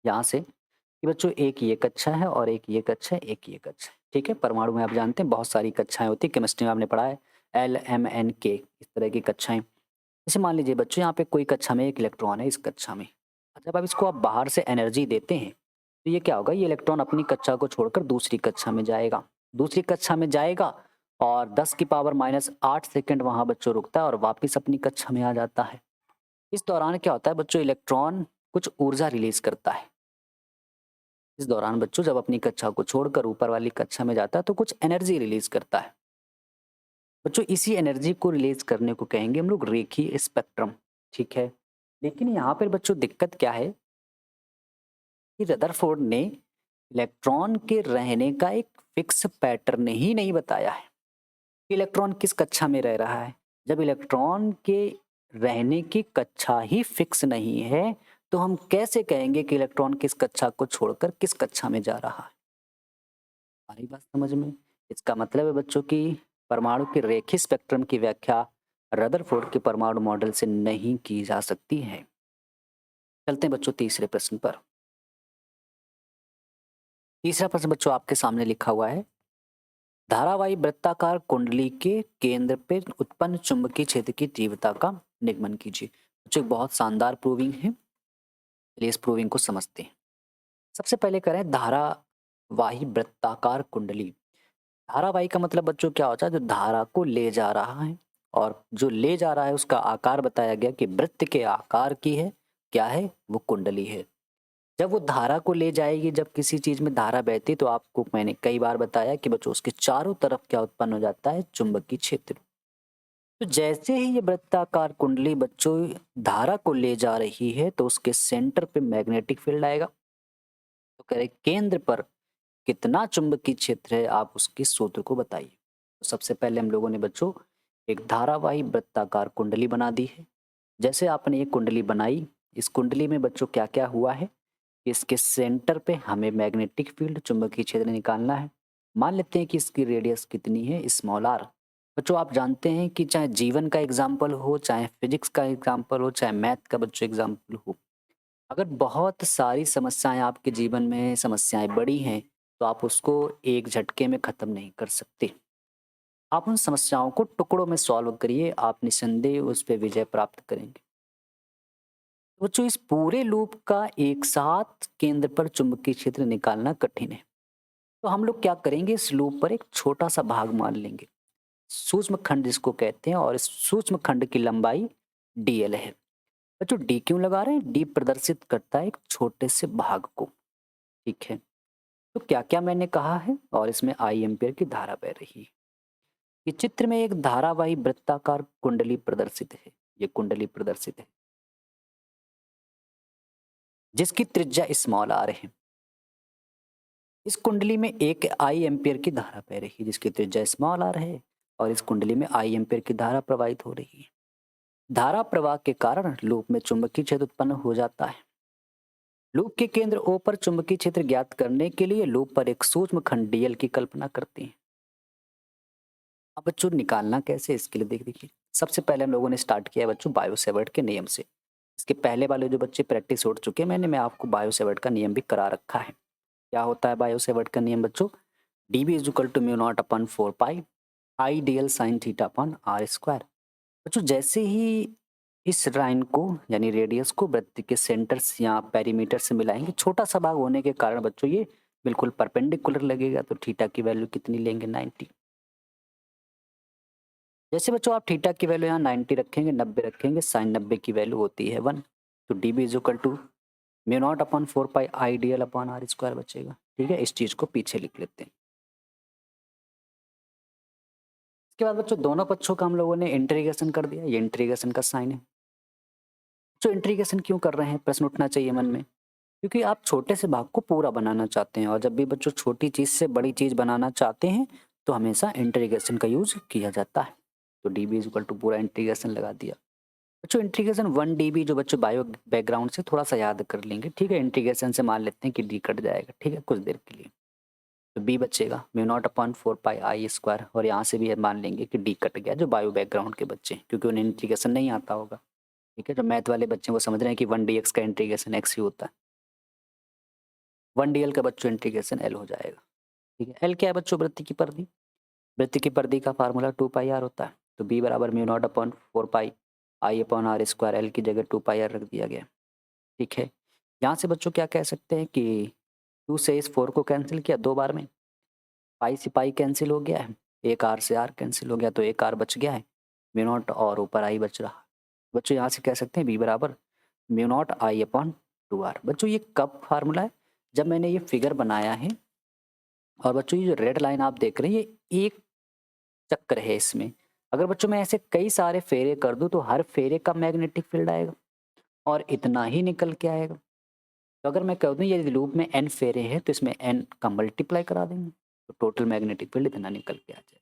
यहाँ से कि बच्चों एक ये कक्षा है और एक ये कक्षा है, एक ये कक्षा है। ठीक है, परमाणु में आप जानते हैं बहुत सारी कक्षाएं होती है, केमिस्ट्री में आपने पढ़ा है LMNK, इस तरह की कक्षाएं। जैसे मान लीजिए बच्चों यहाँ पे कोई कक्षा में एक इलेक्ट्रॉन है इस कक्षा में, जब आप इसको आप बाहर से एनर्जी देते हैं तो ये क्या होगा, ये इलेक्ट्रॉन अपनी कक्षा को छोड़कर दूसरी कक्षा में जाएगा, दूसरी कक्षा में जाएगा और 10 की पावर -8 सेकंड वहां बच्चों रुकता है और वापस अपनी कक्षा में आ जाता है। इस दौरान क्या होता है बच्चों, इलेक्ट्रॉन कुछ ऊर्जा रिलीज करता है। इस दौरान बच्चों जब अपनी कक्षा को छोड़कर ऊपर वाली कक्षा में जाता है तो कुछ एनर्जी रिलीज करता है। बच्चों इसी एनर्जी को रिलीज करने को कहेंगे हम लोग रेखीय स्पेक्ट्रम। ठीक है, लेकिन यहाँ पर बच्चों दिक्कत क्या है कि रदरफोर्ड ने इलेक्ट्रॉन के रहने का एक फिक्स पैटर्न ही नहीं बताया है कि इलेक्ट्रॉन किस कक्षा में रह रहा है। जब इलेक्ट्रॉन के रहने की कक्षा ही फिक्स नहीं है तो हम कैसे कहेंगे कि इलेक्ट्रॉन किस कक्षा को छोड़कर किस कक्षा में जा रहा है? हमारी बात समझ में? इसका मतलब है बच्चों की परमाणु के रेखीय स्पेक्ट्रम की व्याख्या रदरफोर्ड के परमाणु मॉडल से नहीं की जा सकती है। चलते हैं बच्चों तीसरे प्रश्न पर। तीसरा प्रश्न बच्चों आपके सामने लिखा हुआ है, धारावाही वृत्ताकार कुंडली के केंद्र पे उत्पन्न चुंबकीय क्षेत्र की तीव्रता का निगमन कीजिए। बच्चों एक बहुत शानदार प्रूविंग है, चलिए इस प्रूविंग को समझते हैं। सबसे पहले करें धारावाही वृत्ताकार कुंडली। धारावाही का मतलब बच्चों क्या होता है, जो धारा को ले जा रहा है, और जो ले जा रहा है उसका आकार बताया गया कि वृत्त के आकार की है, क्या है वो कुंडली है। जब वो धारा को ले जाएगी, जब किसी चीज में धारा बहती तो आपको मैंने कई बार बताया कि बच्चों उसके चारों तरफ क्या उत्पन्न हो जाता है, चुंबकीय क्षेत्र। तो जैसे ही ये वृत्ताकार कुंडली बच्चों धारा को ले जा रही है तो उसके सेंटर पे मैग्नेटिक फील्ड आएगा। तो कह रहे केंद्र पर कितना चुंबकीय क्षेत्र है, आप उसके सूत्र को बताइए। तो सबसे पहले हम लोगों ने बच्चों एक धारावाही वृत्ताकार कुंडली बना दी है। जैसे आपने ये कुंडली बनाई, इस कुंडली में बच्चों क्या क्या हुआ है, इसके सेंटर पे हमें मैग्नेटिक फील्ड चुंबकीय क्षेत्र निकालना है। मान लेते हैं कि इसकी रेडियस कितनी है, स्मॉल आर। बच्चों आप जानते हैं कि चाहे जीवन का एग्जाम्पल हो, चाहे फिजिक्स का एग्जाम्पल हो, चाहे मैथ का बच्चों एग्जाम्पल हो, अगर बहुत सारी समस्याएं आपके जीवन में समस्याएं बड़ी हैं तो आप उसको एक झटके में खत्म नहीं कर सकते। आप उन समस्याओं को टुकड़ों में सॉल्व करिए, आप निसंदेह उस पर विजय प्राप्त करेंगे। बच्चों इस पूरे लूप का एक साथ केंद्र पर चुंबकीय क्षेत्र निकालना कठिन है। तो हम लोग क्या करेंगे, इस लूप पर एक छोटा सा भाग मान लेंगे, सूक्ष्म खंड जिसको कहते हैं, और इस सूक्ष्म खंड की लंबाई dl है। बच्चों डी क्यों लगा रहे हैं, डी प्रदर्शित करता है एक छोटे से भाग को। ठीक है, तो क्या क्या मैंने कहा है, और इसमें आई एम्पियर की धारा बह रही है। ये चित्र में एक धारावाही वृत्ताकार कुंडली प्रदर्शित है, ये कुंडली प्रदर्शित है जिसकी त्रिज्या स्मॉल आर है। इस कुंडली में एक आई एम्पियर की धारा बह रही है जिसकी त्रिज्या स्मॉल आर है, और इस कुंडली में आई एम्पियर की धारा प्रवाहित हो रही है। धारा प्रवाह के कारण लूप में चुंबकीय क्षेत्र उत्पन्न हो जाता है। लूप के केंद्र O पर चुंबकीय क्षेत्र ज्ञात करने के लिए लूप पर एक सूक्ष्म खंड dl की कल्पना करते हैं। अब बच्चों निकालना कैसे, इसके लिए देखिए सबसे पहले हम लोगों ने स्टार्ट किया है बच्चों बायो सेवर्ट के नियम से। इसके पहले वाले जो बच्चे प्रैक्टिस उठ चुके हैं मैं आपको बायो सेवर्ट का नियम भी करा रखा है। क्या होता है बायो सेवर्ट का नियम बच्चों? dB is equal to mu naught upon 4 pi I dl sine theta upon R square. बच्चों जैसे ही इस लाइन को यानी रेडियस को वृत्त के सेंटर से या पेरीमीटर से मिलाएंगे, छोटा सा भाग होने के कारण बच्चों ये बिल्कुल परपेंडिकुलर लगेगा, तो थीटा की वैल्यू कितनी लेंगे? 90। जैसे बच्चों आप थीटा की वैल्यू यहाँ 90 रखेंगे, 90 रखेंगे, साइन 90 की वैल्यू होती है 1, तो D B is equal to mu naught upon 4 pi I D L upon R square बचेगा। ठीक है, इस चीज को पीछे लिख लेते हैं। इसके बाद बच्चों दोनों पक्षों का हम लोगों ने इंटीग्रेशन कर दिया, ये इंटीग्रेशन का साइन है। तो इंटीग्रेशन क्यों कर रहे हैं, प्रश्न उठना चाहिए मन में, क्योंकि आप छोटे से भाग को पूरा बनाना चाहते हैं, और जब भी बच्चों छोटी चीज से बड़ी चीज बनाना चाहते हैं तो हमेशा इंटीग्रेशन का यूज किया जाता है। तो D B is equal to पूरा इंटीग्रेशन लगा दिया। बच्चों इंटीग्रेशन 1 dB जो बच्चों बायो बैकग्राउंड से थोड़ा सा याद कर लेंगे। ठीक है, इंटीग्रेशन से मान लेते हैं कि डी कट जाएगा, ठीक है, कुछ देर के लिए। तो बी बचेगा म्यू नॉट अपॉन 4 पाई आई स्क्वायर, और यहाँ से भी मान लेंगे कि डी कट गया, जो बायो बैकग्राउंड के बच्चे हैं, क्योंकि उन्हें इंटीग्रेशन नहीं आता होगा। ठीक है, जो मैथ वाले बच्चे हैं वो समझ रहे हैं कि 1 dx का इंटीग्रेशन एक्स ही होता है। 1 dl का बच्चों इंटीग्रेशन एल हो जाएगा। ठीक है, एल क्या है बच्चों? वृत्त की परिधि। वृत्त की परिधि का फार्मूला 2 पाई आर होता है, तो बी बराबर mu naught upon 4 pi I upon R square, L की जगह 2 पाई आर रख दिया गया। ठीक है, यहाँ से बच्चों क्या कह सकते हैं कि 2 से इस 4 को कैंसिल किया 2 बार में, पाई से पाई कैंसिल हो गया है, एक आर से आर कैंसिल हो गया, तो एक आर बच गया है, म्यू नॉट और ऊपर आई बच रहा। बच्चों यहाँ से कह सकते हैं बी बराबर mu naught I upon 2 R. बच्चों ये कब फार्मूला है? जब मैंने ये फिगर बनाया है, और बच्चों ये जो रेड लाइन आप देख रहे हैं ये एक चक्कर है इसमें। अगर बच्चों मैं ऐसे कई सारे फेरे कर दूं तो हर फेरे का मैग्नेटिक फील्ड आएगा और इतना ही निकल के आएगा। तो अगर मैं कह दूं ये लूप में n फेरे हैं तो इसमें n का मल्टीप्लाई करा देंगे, तो टोटल मैग्नेटिक फील्ड इतना निकल के आ जाए।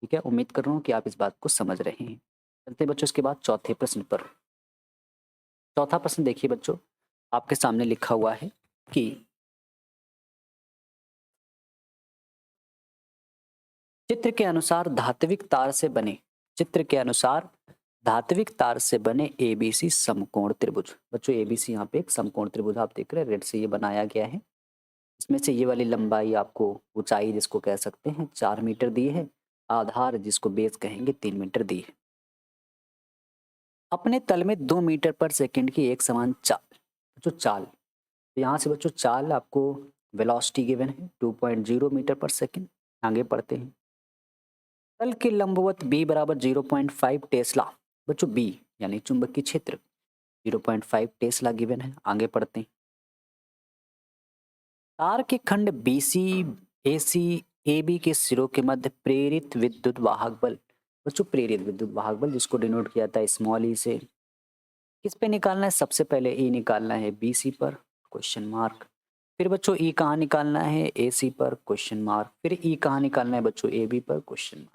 ठीक है, उम्मीद कर रहा हूँ कि आप इस बात को समझ रहे हैं। चलते हैं बच्चों इसके बाद चौथे प्रश्न पर। चौथा प्रश्न देखिए बच्चों, आपके सामने लिखा हुआ है कि चित्र के अनुसार धात्विक तार से बने, चित्र के अनुसार धात्विक तार से बने एबीसी समकोण त्रिभुज। बच्चों एबीसी यहाँ पे एक समकोण त्रिभुज आप देख रहे हैं, रेड से ये बनाया गया है। इसमें से ये वाली लंबाई आपको ऊंचाई जिसको कह सकते हैं 4 मीटर दी है, आधार जिसको बेस कहेंगे 3 मीटर दी है। अपने तल में 2 मीटर पर सेकंड की एक समान चाल, बच्चों चाल, तो यहाँ से बच्चों चाल आपको वेलोसिटी गिवन है 2.0 मीटर पर सेकंड। आगे पढ़ते हैं। तल के लंबवत b बराबर 0.5 टेस्ला। बच्चों b यानी चुंबकीय क्षेत्र 0.5 टेस्ला गिवन है। आगे पढ़ते हैं। तार के खंड BC AC AB के सिरों के मध्य प्रेरित विद्युत वाहक बल। बच्चों प्रेरित विद्युत वाहक बल जिसको डिनोट किया था स्मॉल ई से, किस पे निकालना है? सबसे पहले E निकालना है BC पर, क्वेश्चन मार्क। फिर बच्चों E कहाँ निकालना है? AC पर, क्वेश्चन मार्क। फिर E कहाँ निकालना है बच्चों? AB पर, क्वेश्चन मार्क।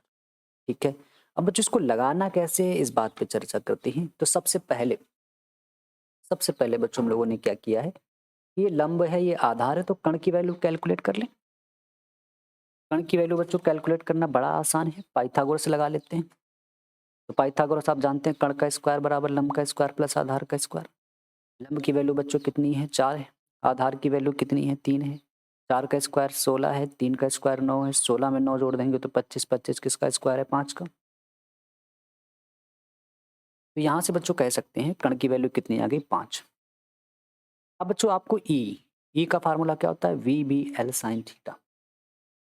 ठीक है, अब बच्चों इसको लगाना कैसे है इस बात पे चर्चा करते हैं। तो सबसे पहले बच्चों हम लोगों ने क्या किया है, ये लंब है ये आधार है, तो कण की वैल्यू कैलकुलेट कर लें। कण की वैल्यू बच्चों कैलकुलेट करना बड़ा आसान है, पाइथागोरस लगा लेते हैं। तो पाइथागोरस आप जानते हैं कण का स्क्वायर बराबर लंब का स्क्वायर प्लस आधार का स्क्वायर। लंब की वैल्यू बच्चों कितनी है? 4 है। आधार की वैल्यू कितनी है? 3 है। 4 का स्क्वायर 16 है, 3 का स्क्वायर 9 है, 16 में 9 जोड़ देंगे तो 25, 25 किसका स्क्वायर है? 5 का। तो यहाँ से बच्चों कह सकते हैं कण की वैल्यू कितनी आ गई? 5। अब बच्चों आपको ई का फार्मूला क्या होता है? V B L sine theta.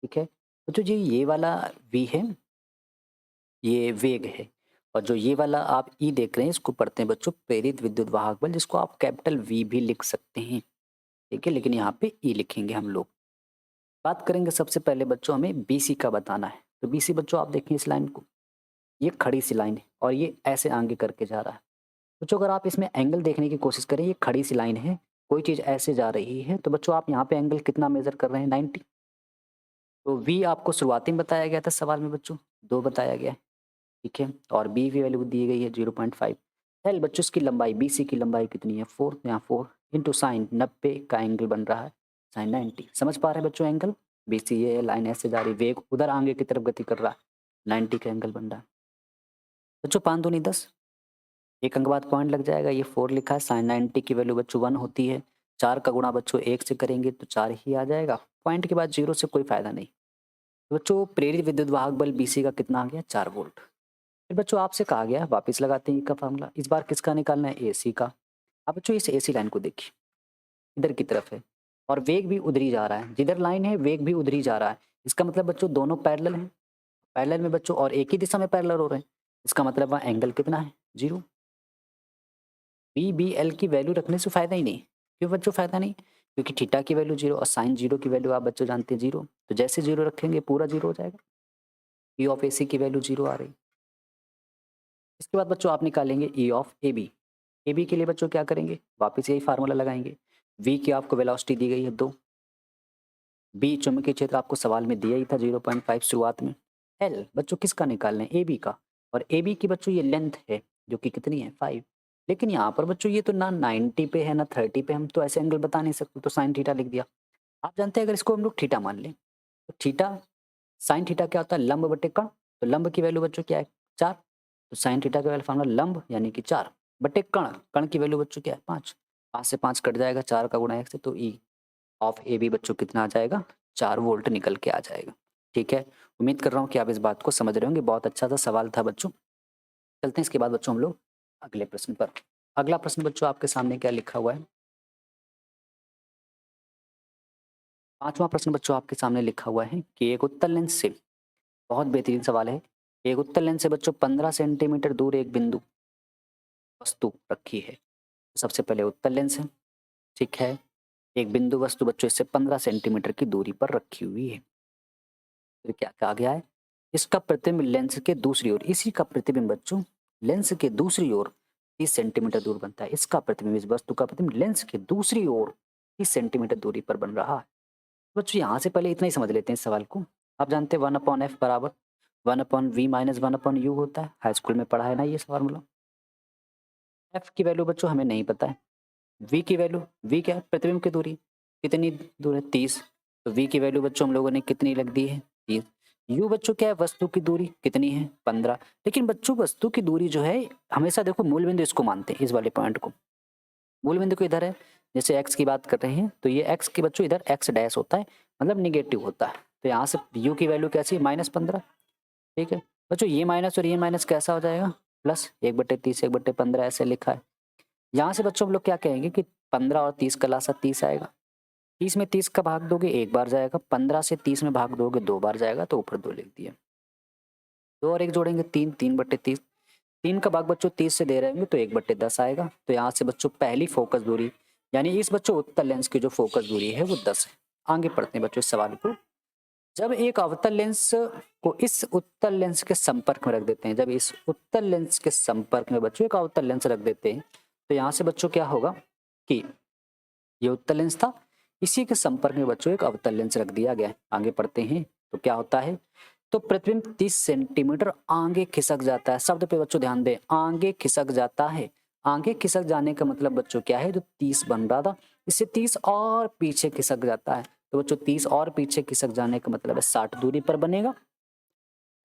ठीक है बच्चों, जी ये वाला वी है, ये वेग है, और जो ये वाला आप ई देख रहे हैं इसको पढ़ते हैं बच्चों प्रेरित विद्युत वाहक बल, जिसको आप कैपिटल वी भी लिख सकते हैं। ठीक है, लेकिन यहाँ पे ई लिखेंगे हम लोग। बात करेंगे सबसे पहले बच्चों हमें बीसी का बताना है। तो बीसी बच्चों आप देखें इस लाइन को, ये खड़ी सी लाइन है और ये ऐसे आगे करके जा रहा है। बच्चों अगर आप इसमें एंगल देखने की कोशिश करें, ये खड़ी सी लाइन है, कोई चीज़ ऐसे जा रही है, तो बच्चों आप यहाँ पे एंगल कितना मेजर कर रहे हैं? 90। तो वी आपको शुरुआती में बताया गया था सवाल में बच्चों 2 बताया गया है। ठीक है, और बी की वैल्यू दी गई है 0.5। एल बच्चों इसकी लंबाई BC की लंबाई कितनी है? 4, यहाँ 4 इंटू साइन 90 का एंगल बन रहा है साइन 90। समझ पा रहे हैं बच्चों एंगल? BC ये लाइन ऐसे जा रही, वेग उधर आगे की तरफ गति कर रहा है, 90 का एंगल बन रहा है। बच्चों 5 दूनी 10, एक अंक बाद पॉइंट लग जाएगा। ये 4 लिखा है। साइन 90 की वैल्यू बच्चों 1 होती है। 4 का गुणा बच्चों 1 से करेंगे तो 4 ही आ जाएगा। पॉइंट के बाद 0 से कोई फायदा नहीं। तो बच्चों प्रेरित विद्युत वाहक बल बीसी का कितना आ गया? 4 वोल्ट। फिर बच्चों आपसे कहा गया है, वापस लगाते हैं ई का फार्मूला। इस बार किसका निकालना है? एसी का। अब बच्चों इस एसी लाइन को देखिए, इधर की तरफ है और वेग भी उधर ही जा रहा है। जिधर लाइन है वेग भी उधर ही जा रहा है। इसका मतलब बच्चों दोनों पैरेलल हैं। पैरेलल में बच्चों और एक ही दिशा में पैरेलल हो रहे हैं। इसका मतलब वहाँ एंगल कितना है? 0। बी बी एल की वैल्यू रखने से फ़ायदा ही नहीं। क्यों बच्चों फ़ायदा नहीं? क्योंकि थीटा की वैल्यू 0 और साइन 0 की वैल्यू आप बच्चों जानते हैं 0। तो जैसे 0 रखेंगे पूरा 0 हो जाएगा। ई ऑफ ए सी की वैल्यू 0 आ रही। इसके बाद बच्चों आप निकालेंगे E of A B. A B के लिए बच्चों क्या करेंगे? वापस यही फार्मूला लगाएंगे। वी की आपको वेलोसिटी दी गई है 2। बी चुंबकीय क्षेत्र आपको सवाल में दिया ही था 0.5 शुरुआत में। एल बच्चों किसका निकालना है? ए बी का। और ए बी की बच्चों ये लेंथ है जो कि कितनी है? 5। लेकिन यहाँ पर बच्चों ये तो ना 90 पे है ना 30 पे, हम तो ऐसे एंगल बता नहीं सकते, तो साइन थीटा लिख दिया। आप जानते हैं अगर इसको हम लोग थीटा मान लें तो थीटा साइन थीटा क्या होता है? लंब बटे कण। तो लंब की वैल्यू बच्चों क्या है? 4। तो साइन थीटा का फार्मूला लंब यानी कि 4 बटे कण। कण की वैल्यू बच्चों क्या है? 5। 5 से 5 कट जाएगा, 4 का गुणा 1 से, तो ई ऑफ ए बी बच्चों कितना आ जाएगा? 4 वोल्ट निकल के आ जाएगा। ठीक है, उम्मीद कर रहा हूँ कि आप इस बात को समझ रहे होंगे। बहुत अच्छा सा सवाल था बच्चों। चलते हैं इसके बाद बच्चों हम लोग अगले प्रश्न पर। अगला प्रश्न बच्चों आपके सामने क्या लिखा हुआ है? 5वां प्रश्न बच्चों आपके सामने लिखा हुआ है कि एक उत्तल लेंस से, बहुत बेहतरीन सवाल है, एक उत्तल लेंस से बच्चों 15 सेंटीमीटर दूर एक बिंदु वस्तु रखी है। सबसे पहले उत्तल लेंस है, ठीक है। एक बिंदु वस्तु बच्चों इससे 15 सेंटीमीटर की दूरी पर रखी हुई है। फिर क्या कहा गया है? इसका प्रतिबिंब लेंस के दूसरी ओर, इसी का प्रतिबिंब बच्चों लेंस के दूसरी ओर 30 सेंटीमीटर दूर बनता है। इसका प्रतिबिंब, इस वस्तु का प्रतिबिंब लेंस के दूसरी ओर 30 सेंटीमीटर दूरी पर बन रहा है। बच्चों यहाँ से पहले इतना ही समझ लेते हैं इस सवाल को। आप जानते हैं 1/f बराबर 1/v माइनस 1/u होता है। हाई स्कूल में पढ़ा है ना ये फार्मूला। एफ की वैल्यू बच्चों हमें नहीं पता है। वी की वैल्यू, वी क्या है? प्रतिबिंब की दूरी। कितनी दूर है? 30। तो वी की वैल्यू बच्चों हम लोगों ने कितनी लग दी है? 30। यू बच्चों क्या है? वस्तु की दूरी कितनी है? 15। लेकिन बच्चों वस्तु की दूरी जो है, हमेशा देखो मूल बिंदु इसको मानते हैं, इस वाले पॉइंट को। मूल बिंदु को इधर है, जैसे एक्स की बात कर रहे हैं तो ये एक्स की बच्चों इधर एक्स डैश होता है, मतलब निगेटिव होता है। तो यहाँ से यू की वैल्यू कैसी है? -15। ठीक है बच्चों, ये माइनस और ये माइनस कैसा हो जाएगा? प्लस। 1/30 1/15 ऐसे लिखा है। यहाँ से बच्चों हम लोग क्या कहेंगे कि 15 और 30 का लासा 30 आएगा। 30 में 30 का भाग दोगे 1 बार जाएगा, 15 से 30 में भाग दोगे 2 बार जाएगा, तो ऊपर 2 लिख दिया। 2 और 1 जोड़ेंगे 3, 3/30। 3 का भाग बच्चों 30 से दे रहे होंगे तो 1/10 आएगा। तो यहाँ से बच्चों पहली फोकस दूरी, यानी इस बच्चों उत्तल लेंस की जो फोकस दूरी है वो 10 है। आगे पढ़ते हैं बच्चों इस सवाल को। जब एक अवतल लेंस को इस उत्तल लेंस के संपर्क में रख देते हैं, जब इस उत्तल लेंस के संपर्क में बच्चों एक अवतल लेंस रख देते हैं, तो यहाँ से बच्चों क्या होगा कि ये उत्तल लेंस था, इसी के संपर्क में बच्चों एक अवतल लेंस रख दिया गया है। आगे पढ़ते हैं तो क्या होता है? तो प्रतिबिंब 30 सेंटीमीटर आगे खिसक जाता है। शब्द पे बच्चों ध्यान दें, आगे खिसक जाता है। आगे खिसक जाने का मतलब बच्चों क्या है? जो 30 बन रहा था, इससे 30 और पीछे खिसक जाता है। तो बच्चों 30 और पीछे खिसक जाने का मतलब है 60 दूरी पर बनेगा।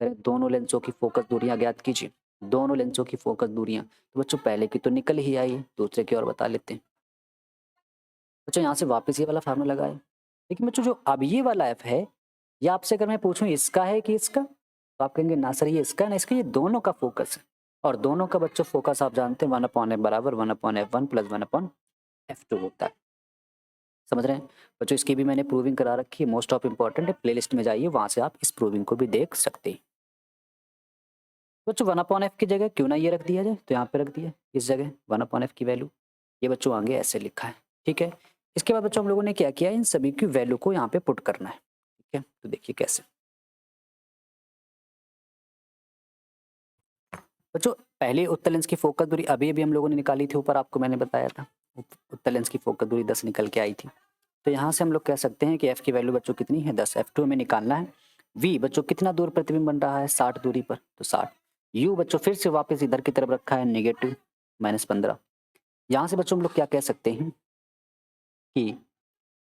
फिर दोनों लेंसों की फोकस दूरियां ज्ञात कीजिए। दोनों लेंसों की फोकस दूरियां, तो बच्चों पहले की तो निकल ही आई है, दूसरे की और बता लेते हैं। बच्चों यहाँ से वापस ये वाला फार्मूला लगाए। लेकिन बच्चों जो अब ये वाला एफ है, ये आपसे अगर मैं पूछूं इसका है कि इसका, तो आप कहेंगे ना सर ये इसका है ना इसका, ये दोनों का फोकस है। और दोनों का बच्चों फोकस आप जानते हैं 1/f बराबर 1/f1 प्लस 1/f2 होता है। समझ रहे हैं बच्चों? इसकी भी मैंने प्रूविंग करा रखी है, मोस्ट ऑफ इंपॉर्टेंट है। प्लेलिस्ट में जाइए, वहां से आप इस प्रूविंग को भी देख सकते हैं। बच्चों 1/f की जगह क्यों ना ये रख दिया जाए, तो यहाँ पे रख दिया इस जगह 1/f की वैल्यू। ये बच्चों आगे ऐसे लिखा है, ठीक है। इसके बाद बच्चों हम लोगों ने क्या किया, इन सभी की वैल्यू को यहाँ पे पुट करना है, ठीक है। तो देखिए कैसे बच्चों, पहले उत्तल लेंस की फोकस दूरी अभी अभी हम लोगों ने निकाली थी, ऊपर आपको मैंने बताया था उत्तल लेंस की फोकस दूरी 10 निकल के आई थी। तो यहाँ से हम लोग कह सकते हैं कि एफ की वैल्यू बच्चों कितनी है? 10। F2 हमें निकालना है। वी बच्चों कितना दूर प्रतिबिंब बन रहा है? 60 दूरी पर, तो 60। यू बच्चों फिर से वापस इधर की तरफ रखा है, नेगेटिव -15। यहाँ से बच्चों हम लोग क्या कह सकते हैं कि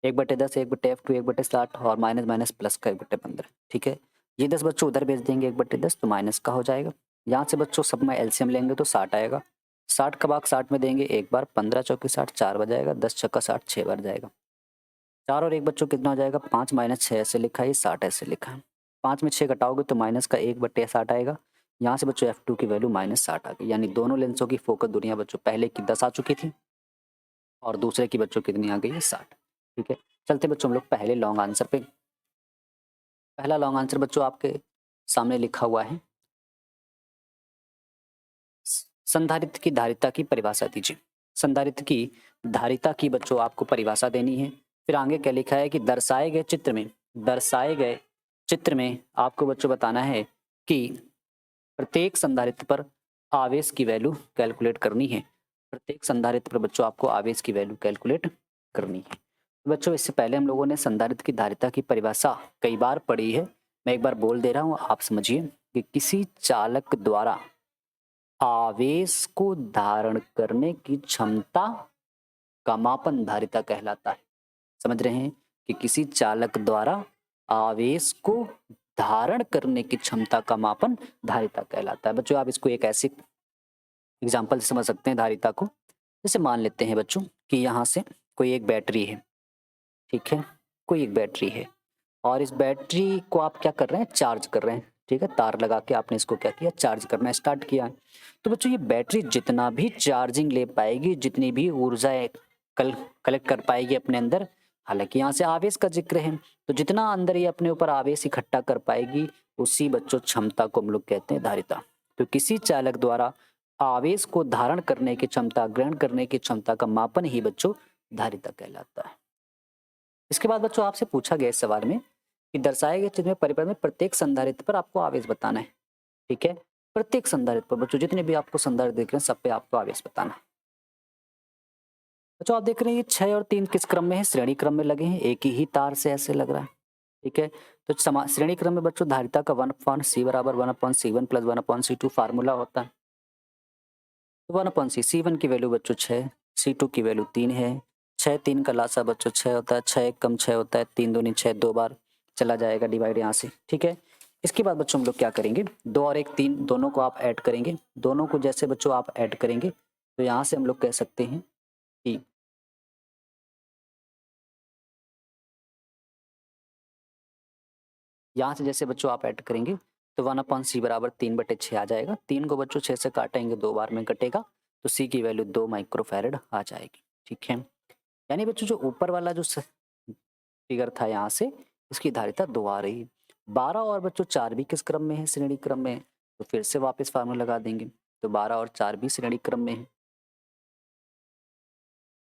1/10 1/f2 1/60 और माइनस माइनस प्लस का 1/15, ठीक है। ये 10 बच्चों उधर भेज देंगे 1/10 तो माइनस का हो जाएगा। यहाँ से बच्चों सब में एलसीएम लेंगे तो 60 आएगा। 60 का भाग 60 में देंगे एक बार, 15 चौके 60, 4 बार जाएगा, 10 छक्का 60, 6 बार जाएगा। 4 और 1 बच्चों कितना हो जाएगा, 5 माइनस 6 ऐसे लिखा है, 60 ऐसे लिखा है। 5 में 6 घटाओगे तो माइनस का 1/60 आएगा। यहाँ से बच्चों F2 की वैल्यू -60 आ गई, यानी दोनों लेंसों की फोकस दूरियां बच्चों पहले की 10 आ चुकी थी और दूसरे की बच्चों कितनी आ गई है, 60। ठीक है, चलते बच्चों हम लोग पहले लॉन्ग आंसर पे। पहला लॉन्ग आंसर बच्चों आपके सामने लिखा हुआ है, संधारित्र की धारिता की परिभाषा दीजिए। संधारित्र की धारिता की बच्चों आपको परिभाषा देनी है। फिर आगे क्या लिखा है कि दर्शाए गए चित्र में आपको बच्चों बताना है कि प्रत्येक संधारित्र पर आवेश की वैल्यू कैलकुलेट करनी है। प्रत्येक संधारित्र पर बच्चों आपको आवेश की वैल्यू कैलकुलेट करनी है। बच्चों इससे पहले हम लोगों ने संधारित्र की धारिता की परिभाषा कई बार पढ़ी है, मैं एक बार बोल दे रहा हूँ, आप समझिए कि किसी चालक द्वारा आवेश को धारण करने की क्षमता का मापन धारिता कहलाता है। समझ रहे हैं कि किसी चालक द्वारा आवेश को धारण करने की क्षमता का मापन धारिता कहलाता है। बच्चों आप इसको एक ऐसे एग्जाम्पल से समझ सकते हैं धारिता को। जैसे मान लेते हैं बच्चों कि यहाँ से कोई एक बैटरी है, ठीक है, कोई एक बैटरी है और इस बैटरी को आप क्या कर रहे हैं, चार्ज कर रहे हैं। ठीक है, तार लगा के आपने इसको क्या किया, चार्ज करना स्टार्ट किया। तो बच्चों ये बैटरी जितना भी चार्जिंग ले पाएगी, जितनी भी ऊर्जा कलेक्ट कर पाएगी अपने अंदर, हालांकि यहाँ से आवेश का जिक्र है, तो जितना अंदर ये अपने ऊपर आवेश इकट्ठा कर पाएगी उसी बच्चों क्षमता को हम लोग कहते हैं धारिता। तो किसी चालक द्वारा आवेश को धारण करने की क्षमता, ग्रहण करने की क्षमता का मापन ही बच्चों धारिता कहलाता है। इसके बाद बच्चों आपसे पूछा गया इस सवाल में कि दर्शाए गए चित्र में परिपथ में प्रत्येक संधारित्र पर आपको आवेश बताना है। ठीक है, प्रत्येक संधारित्र पर बच्चों जितने भी आपको संधारित्र दिख रहे हैं सब पे आपको आवेश बताना है। बच्चों आप देख रहे हैं ये 6 और 3 किस क्रम में है, श्रेणी क्रम में लगे हैं, एक ही तार से ऐसे लग रहा है। ठीक है, तो श्रेणी क्रम में बच्चों धारिता का 1/c बराबर 1/c1 + 1/c2 फार्मूला होता है। तो 1/c, c1 की वैल्यू बच्चों 6, c2 की वैल्यू 3 है। 6 3 का लासा बच्चों 6 होता है, 6 1 कम 6 होता है, 3 दूनी 6, 2 बार चला जाएगा डिवाइड यहाँ से। ठीक है, इसके बाद बच्चों हम लोग क्या करेंगे, 2 और 1 3 दोनों को आप ऐड करेंगे। दोनों को जैसे बच्चों आप ऐड करेंगे तो यहाँ से हम लोग कह सकते हैं कि यहाँ से जैसे बच्चों आप ऐड करेंगे तो 1/c बराबर 3/6 आ जाएगा। 3 को बच्चों 6 से काटेंगे 2 बार में कटेगा, तो c की वैल्यू 2 माइक्रोफैरड आ जाएगी। ठीक है, यानी बच्चों जो ऊपर वाला जो फिगर था यहाँ से इसकी धारिता 2 आ रही है। 12 और बच्चों 4 भी किस क्रम में है, श्रेणी क्रम में है, तो फिर से वापस फार्मूला लगा देंगे। तो 12 और 4 भी श्रेणी क्रम में है,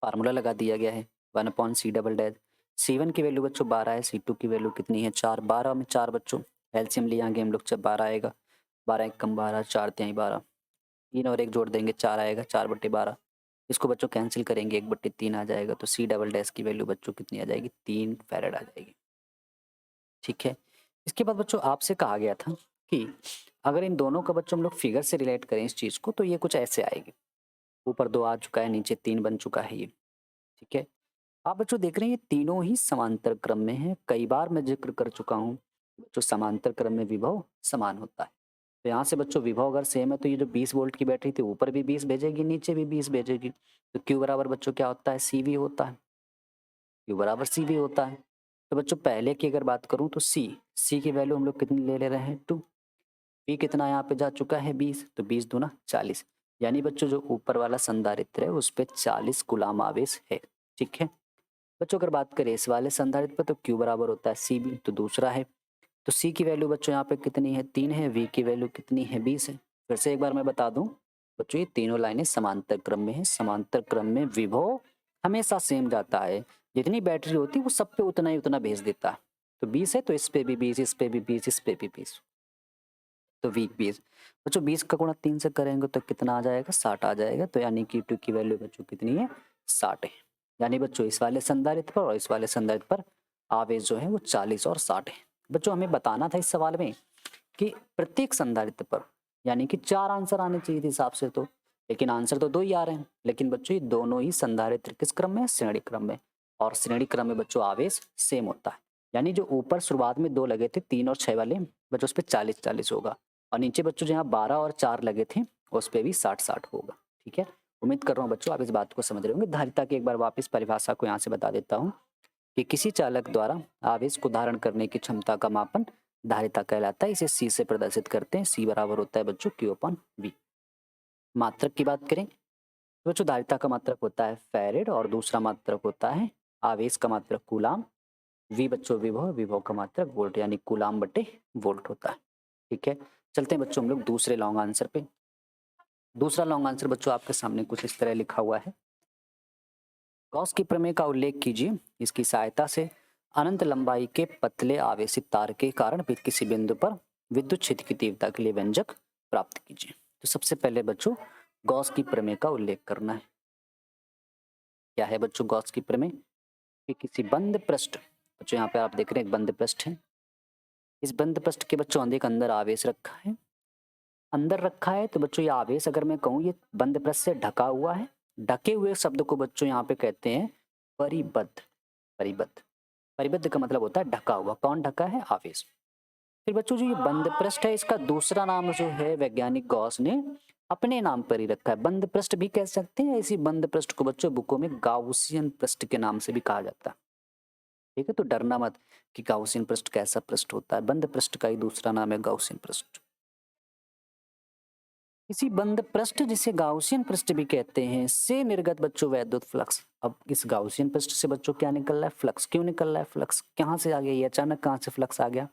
फार्मूला लगा दिया गया है 1/c डबल डैश। c1 की वैल्यू बच्चों 12 है, c2 की वैल्यू कितनी है 4। 12 में 4 बच्चों एलसीएम ले आएंगे हम लोग, जब 12 आएगा, 12 1 कम 12, 4 3 12, 3 और 1 जोड़ देंगे 4 आएगा, 4/12। इसको बच्चों कैंसिल करेंगे 1/3 आ जाएगा, तो c डबल डैश की वैल्यू बच्चों कितनी आ जाएगी, 3 फैरड आ जाएगी। ठीक है, इसके बाद बच्चों आपसे कहा गया था कि अगर इन दोनों का बच्चों हम लोग फिगर से रिलेट करें इस चीज को तो ये कुछ ऐसे आएगी। ऊपर 2 आ चुका है, नीचे 3 बन चुका है ये। ठीक है, आप बच्चों देख रहे हैं ये तीनों ही समांतर क्रम में है। कई बार मैं जिक्र कर चुका हूँ बच्चों समांतर क्रम में विभव समान होता है। तो यहाँ से बच्चों विभव अगर सेम है तो ये जो 20 वोल्ट की बैटरी थी ऊपर भी 20 भेजेगी, नीचे भी 20 भेजेगी। तो Q बराबर बच्चों क्या होता है, CV होता है। Q बराबर CV होता है। तो बच्चों पहले की अगर बात करूं तो C की वैल्यू हम लोग कितनी ले रहे हैं 2। P कितना यहाँ पे जा चुका है 20, तो 20 दूना 40, यानी बच्चों जो ऊपर वाला संधारित्र है उस पे 40 कूलाम आवेश है। ठीक है बच्चों, अगर बात करें इस वाले संधारित्र पर तो Q बराबर होता है CB, तो दूसरा है। तो C की वैल्यू बच्चों यहाँ पे कितनी है 3 है, V की वैल्यू कितनी है 20 है। फिर से एक बार मैं बता दूं बच्चों ये तीनों लाइनें समांतर क्रम में है। समांतर क्रम में विभव हमेशा सेम जाता है, जितनी बैटरी होती है वो सब पे उतना ही उतना भेज देता है। तो 20 है तो इस पे भी 20, इस पे भी 20, इस पे भी 20, तो वीक 20। बच्चों 20 का गुणा 3 से करेंगे तो कितना आ जाएगा 60 आ जाएगा। तो यानी कि Q की वैल्यू बच्चों कितनी है 60 है। यानी बच्चों इस वाले संधारित्र पर और इस वाले संधारित्र पर आवेश जो है वो 40 और 60 है। बच्चों हमें बताना था इस सवाल में कि प्रत्येक संधारित्र पर, यानी कि 4 आंसर आने चाहिए थे हिसाब से, तो लेकिन आंसर तो 2 ही आ रहे हैं। लेकिन बच्चों ये दोनों ही संधारित्र किस क्रम में है, श्रेणी क्रम में, और श्रेणी क्रम में बच्चों आवेश सेम होता है। यानी जो ऊपर शुरुआत में 2 लगे थे 3 और 6 वाले बच्चों उस पर 40 40 होगा, और नीचे बच्चों जहाँ 12 और 4 लगे थे उस पे भी 60-60 होगा। ठीक है, उम्मीद कर रहा हूँ बच्चों आप इस बात को समझ रहे होंगे। धारिता की एक बार वापस परिभाषा को यहाँ से बता देता हूँ कि किसी चालक द्वारा आवेश को धारण करने की क्षमता का मापन धारिता कहलाता है। इसे सी से प्रदर्शित करते हैं। सी बराबर होता है बच्चों Q/V। मात्रक की बात करें तो बच्चों धारिता का मात्रक होता है फैरेड और दूसरा मात्रक होता है आवेश का मात्रक कूलाम। वी बच्चों विभव, विभव का मात्रक वोल्ट यानी कूलाम बटे वोल्ट होता है। ठीक है, चलते हैं बच्चों हम लोग दूसरे लॉन्ग आंसर पे। दूसरा लॉन्ग आंसर बच्चों आपके सामने कुछ इस तरह लिखा हुआ है। गॉस की प्रमेय का उल्लेख कीजिए। इसकी सहायता से अनंत लंबाई के पतले आवेशित तार के कारण किसी बिंदु पर विद्युत क्षेत्र की तीव्रता के लिए व्यंजक प्राप्त कीजिए। तो सबसे पहले बच्चों गॉस की प्रमेय का उल्लेख करना है। क्या है बच्चों गॉस की प्रमेय? कि किसी बंद पृष्ठ, बच्चों यहाँ पे आप देख रहे हैं एक बंद पृष्ठ है। इस बंद पृष्ठ के बच्चों अंदर अंदर आवेश रखा है, अंदर रखा है तो बच्चों ये आवेश अगर मैं कहूँ ये बंद पृष्ठ से ढका हुआ है। ढके हुए शब्द को बच्चों यहाँ पे कहते हैं परिबद्ध। परिबद्ध, परिबद्ध का मतलब होता है ढका हुआ। कौन ढका है? आवेश। फिर बच्चों जो ये बंद पृष्ठ है इसका दूसरा नाम जो है वैज्ञानिक गॉस ने अपने नाम पर ही रखा है। बंद पृष्ठ भी कह सकते हैं। इसी बंद पृष्ठ को बच्चों बुकों में गाउसियन पृष्ठ के नाम से भी कहा जाता है। ठीक है, तो डरना मत कि गाउसियन पृष्ठ कैसा पृष्ठ होता है। बंद पृष्ठ का ही दूसरा नाम है गाउसियन पृष्ठ। इसी बंद पृष्ठ जिसे गाउसियन पृष्ठ भी कहते हैं से निर्गत बच्चों वैद्युत फ्लक्स। अब इस गाउसियन पृष्ठ से बच्चों क्या निकल रहा है? फ्लक्स। क्यों निकल रहा है फ्लक्स? कहाँ से आ गया ये अचानक? कहाँ से फ्लक्स आ गया?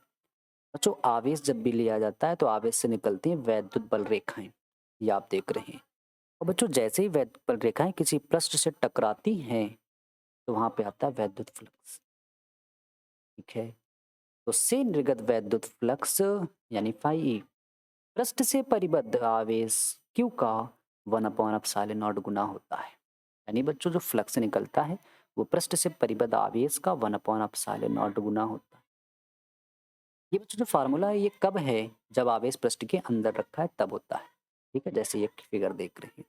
बच्चों आवेश जब भी लिया जाता है तो आवेश से निकलती हैं वैद्युत बल रेखाएं, ये आप देख रहे हैं। और बच्चों जैसे ही वैद्युत बल रेखाएं किसी पृष्ठ से टकराती हैं तो वहां पे आता है वैद्युत फ्लक्स। ठीक है, तो से निर्गत वैद्युत फ्लक्स यानी फाई पृष्ठ से परिबद्ध आवेश Q का 1/ε0 गुना होता है। यानी बच्चों जो फ्लक्स निकलता है वो पृष्ठ से परिबद्ध आवेश का 1/ε0 गुना होता है। ये बच्चों जो फार्मूला है ये कब है? जब आवेश पृष्ठ के अंदर रखा है तब होता है। ठीक है, जैसे ये फिगर देख रहे हैं।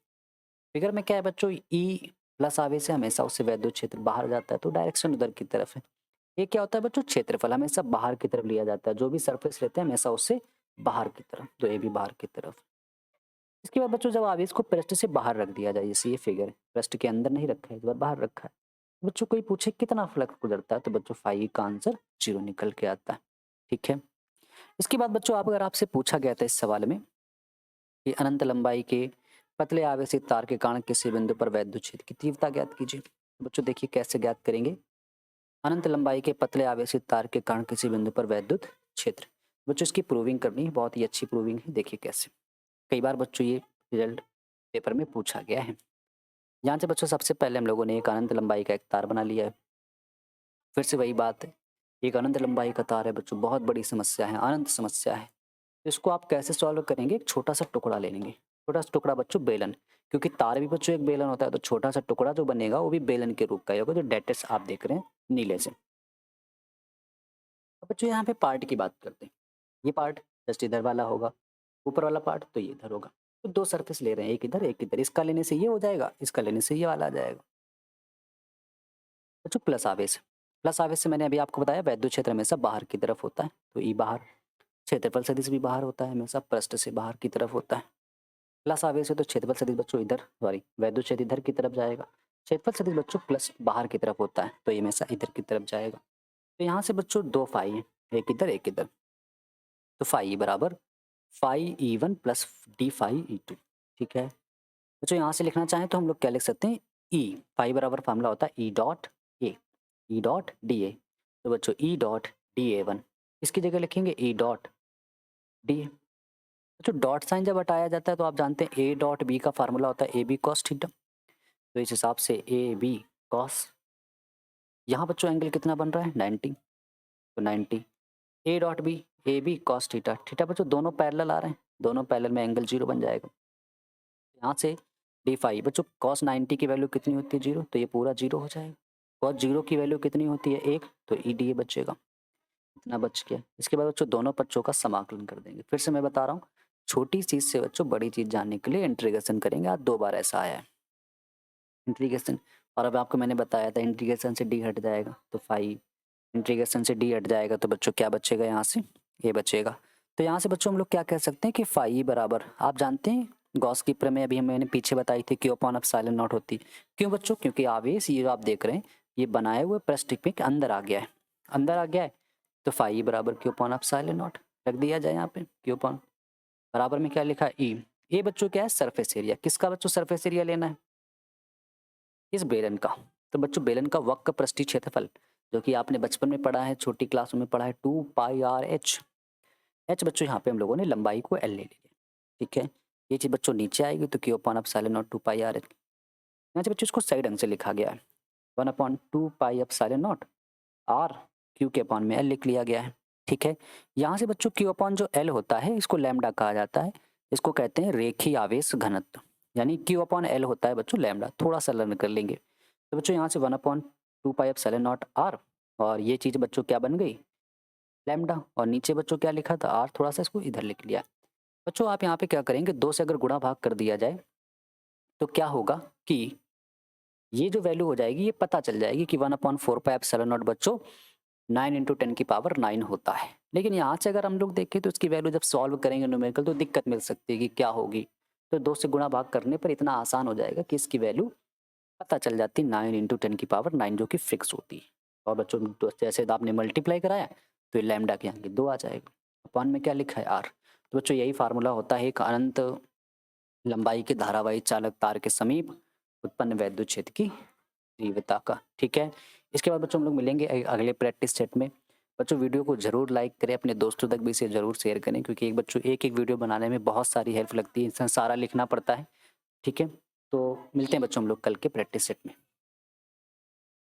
फिगर में क्या है बच्चों? ई प्लस आवेश है, हमेशा उससे वैद्युत क्षेत्र बाहर जाता है तो डायरेक्शन उधर की तरफ है। ये क्या होता है बच्चों? क्षेत्रफल हमेशा बाहर की तरफ लिया जाता है। जो भी सरफेस लेते हैं हमेशा उससे बाहर की तरफ, तो ये भी बाहर की तरफ। इसके बाद बच्चों जब आवेश को पृष्ठ से बाहर रख दिया जाए, जैसे ये फिगर है, पृष्ठ के अंदर नहीं रखा है, इस बार बाहर रखा है। बच्चों कोई पूछे कितना फ्लक्स गुजरता है तो बच्चों फाई का आंसर 0 निकल के आता है। ठीक है, इसके बाद बच्चों आप अगर आपसे पूछा गया था इस सवाल में कि अनंत लंबाई के पतले आवेशित तार के कारण किसी बिंदु पर वैद्युत क्षेत्र की तीव्रता ज्ञात कीजिए। बच्चों देखिए कैसे ज्ञात करेंगे। अनंत लंबाई के पतले आवेशित तार के कारण किसी बिंदु पर वैद्युत क्षेत्र। बच्चों इसकी प्रूविंग करनी है, बहुत ही अच्छी प्रूविंग है। देखिए कैसे, कई बार बच्चों ये रिजल्ट पेपर में पूछा गया है। यहाँ से बच्चों सबसे पहले हम लोगों ने एक अनंत लंबाई का एक तार बना लिया है। फिर से वही बात है, एक अनंत लंबाई का तार है बच्चों, बहुत बड़ी समस्या है, अनंत समस्या है। तो इसको आप कैसे सॉल्व करेंगे? एक छोटा सा टुकड़ा ले लेंगे। छोटा सा टुकड़ा बच्चों बेलन, क्योंकि तार भी बच्चों एक बेलन होता है, तो छोटा सा टुकड़ा जो बनेगा वो भी बेलन के रूप का ही होगा, जो डेटस आप देख रहे हैं नीले से। अब बच्चों यहाँ पे पार्ट की बात करते हैं। ये पार्ट जस्ट इधर वाला होगा, ऊपर वाला पार्ट तो ये इधर होगा। तो दो सरफेस ले रहे हैं, एक इधर एक इधर। इसका लेने से ये हो जाएगा, इसका लेने से ये वाला आ जाएगा। बच्चों प्लस आवेश, प्लस आवेश से मैंने अभी आपको बताया वैद्युत क्षेत्र हमेशा बाहर की तरफ होता है, तो ई बाहर। क्षेत्रफल सदिश भी बाहर होता है, हमेशा पृष्ठ से बाहर की तरफ होता है। प्लस आवेश है तो क्षेत्रफल सदिश बच्चों इधर, सॉरी वैद्युत क्षेत्र इधर की तरफ जाएगा। क्षेत्रफल सदिश बच्चों प्लस बाहर की तरफ होता है, तो ये हमेशा इधर की तरफ जाएगा। तो यहाँ से बच्चों दो फाई है, एक इधर एक इधर। तो फाई बराबर phi E1 plus D phi E2। ठीक है बच्चों, यहाँ से लिखना चाहें तो हम लोग क्या लिख सकते हैं? ई फाई बराबर फार्मूला होता है E dot A, E dot D A. तो बच्चों ई डॉट DA1, इसकी जगह लिखेंगे ई डॉट डी ए। बच्चों डॉट साइन जब हटाया जाता है तो आप जानते हैं ए डॉट बी का फार्मूला होता है ए बी कॉस थीटा। तो इस हिसाब से ए बी कॉस, यहाँ बच्चों एंगल कितना बन रहा है? 90। तो 90 A dot B, A B cos theta. Theta बच्चों दोनों पैरेलल आ रहे हैं, दोनों पैरेलल में एंगल 0 बन जाएगा। यहाँ से डी फाई बच्चों कॉस 90 की वैल्यू कितनी होती है? 0, तो ये पूरा 0 हो जाएगा। कॉस 0 की वैल्यू कितनी होती है? 1, तो ई डी ए बचेगा। इतना बच गया। इसके बाद बच्चों दोनों पक्षों का समाकलन कर देंगे। फिर से मैं बता रहा हूँ, छोटी चीज़ से बच्चों बड़ी चीज़ जानने के लिए इंटीग्रेशन करेंगे। आज 2 बार ऐसा आया है इंटीग्रेशन। और अब आपको मैंने बताया था इंटीग्रेशन से डी हट जाएगा तो फाई, इंटीग्रेशन से डी हट जाएगा तो बच्चों क्या बचेगा? यहाँ से ये बचेगा। तो यहाँ से बच्चों हम लोग क्या कह सकते हैं कि फाई बराबर, आप जानते हैं गॉस की प्रमेय अभी मैंने पीछे बताई थी, क्यू अपॉन एप्सिलॉन नॉट होती। क्यों बच्चों? क्योंकि आवेश ये जो आप देख रहे हैं ये बनाए हुए पृष्ठ के अंदर आ गया है, अंदर आ गया है, तो फाई बराबर क्यू अपॉन एप्सिलॉन नॉट रख दिया जाए यहाँ पे। क्यू अपॉन बराबर में क्या लिखा है? ई। ये बच्चों क्या है? Surface area. किसका बच्चों सरफेस एरिया लेना है? इस बेलन का। तो बच्चों बेलन का वक्र पृष्ठीय क्षेत्रफल जो कि आपने बचपन में पढ़ा है, छोटी क्लासों में पढ़ा है, 2 पाई आर एच। एच बच्चों यहाँ पे हम लोगों ने लंबाई को एल ले लिया, ठीक है। ये चीज़ बच्चों नीचे आएगी तो Q upon epsilon not 2 pi R H. यहाँ से बच्चों इसको सही ढंग से लिखा गया है, 1 upon 2 pi epsilon naught R, Q के अपॉन में एल लिख लिया गया है, ठीक है। यहाँ से बच्चों क्यू अपॉन जो एल होता है इसको लैम्डा कहा जाता है, इसको कहते हैं रेखीय आवेश घनत्व, यानी क्यू अपॉन एल होता है बच्चों लैम्डा। थोड़ा सा लर्न कर लेंगे। तो बच्चों यहाँ से 1 upon 2 pi epsilon naught R, और ये चीज़ बच्चों क्या बन गई? लैम्डा। और नीचे बच्चों क्या लिखा था? आर। थोड़ा सा इसको इधर लिख लिया। बच्चों आप यहाँ पे क्या करेंगे, 2 से अगर गुणा भाग कर दिया जाए तो क्या होगा कि ये जो वैल्यू हो जाएगी ये पता चल जाएगी कि 1 अपॉन 4 पाई एप्सिलॉन नॉट बच्चों 9 इंटू 10 की पावर 9 होता है। लेकिन यहाँ से अगर हम लोग देखें तो इसकी वैल्यू जब सॉल्व करेंगे न्यूमेरिकल तो दिक्कत मिल सकती है कि क्या होगी। तो 2 से गुणा भाग करने पर इतना आसान हो जाएगा कि इसकी वैल्यू पता चल जाती है 9 इंटू 10 की पावर 9, जो कि फिक्स होती है। और बच्चों जैसे आपने मल्टीप्लाई कराया तो ये लैम्डा के यहाँ 2 आ जाएगा। अपॉन में क्या लिखा है? आर। तो बच्चों यही फार्मूला होता है एक अनंत लंबाई के धारावाही चालक तार के समीप उत्पन्न वैद्युत क्षेत्र की तीव्रता का, ठीक है। इसके बाद बच्चों हम लोग मिलेंगे अगले प्रैक्टिस सेट में। बच्चों वीडियो को जरूर लाइक करें, अपने दोस्तों तक भी इसे जरूर शेयर करें, क्योंकि एक बच्चों एक एक वीडियो बनाने में बहुत सारी हेल्प लगती है, इसमें सारा लिखना पड़ता है, ठीक है। तो मिलते हैं बच्चों हम लोग कल के प्रैक्टिस सेट में।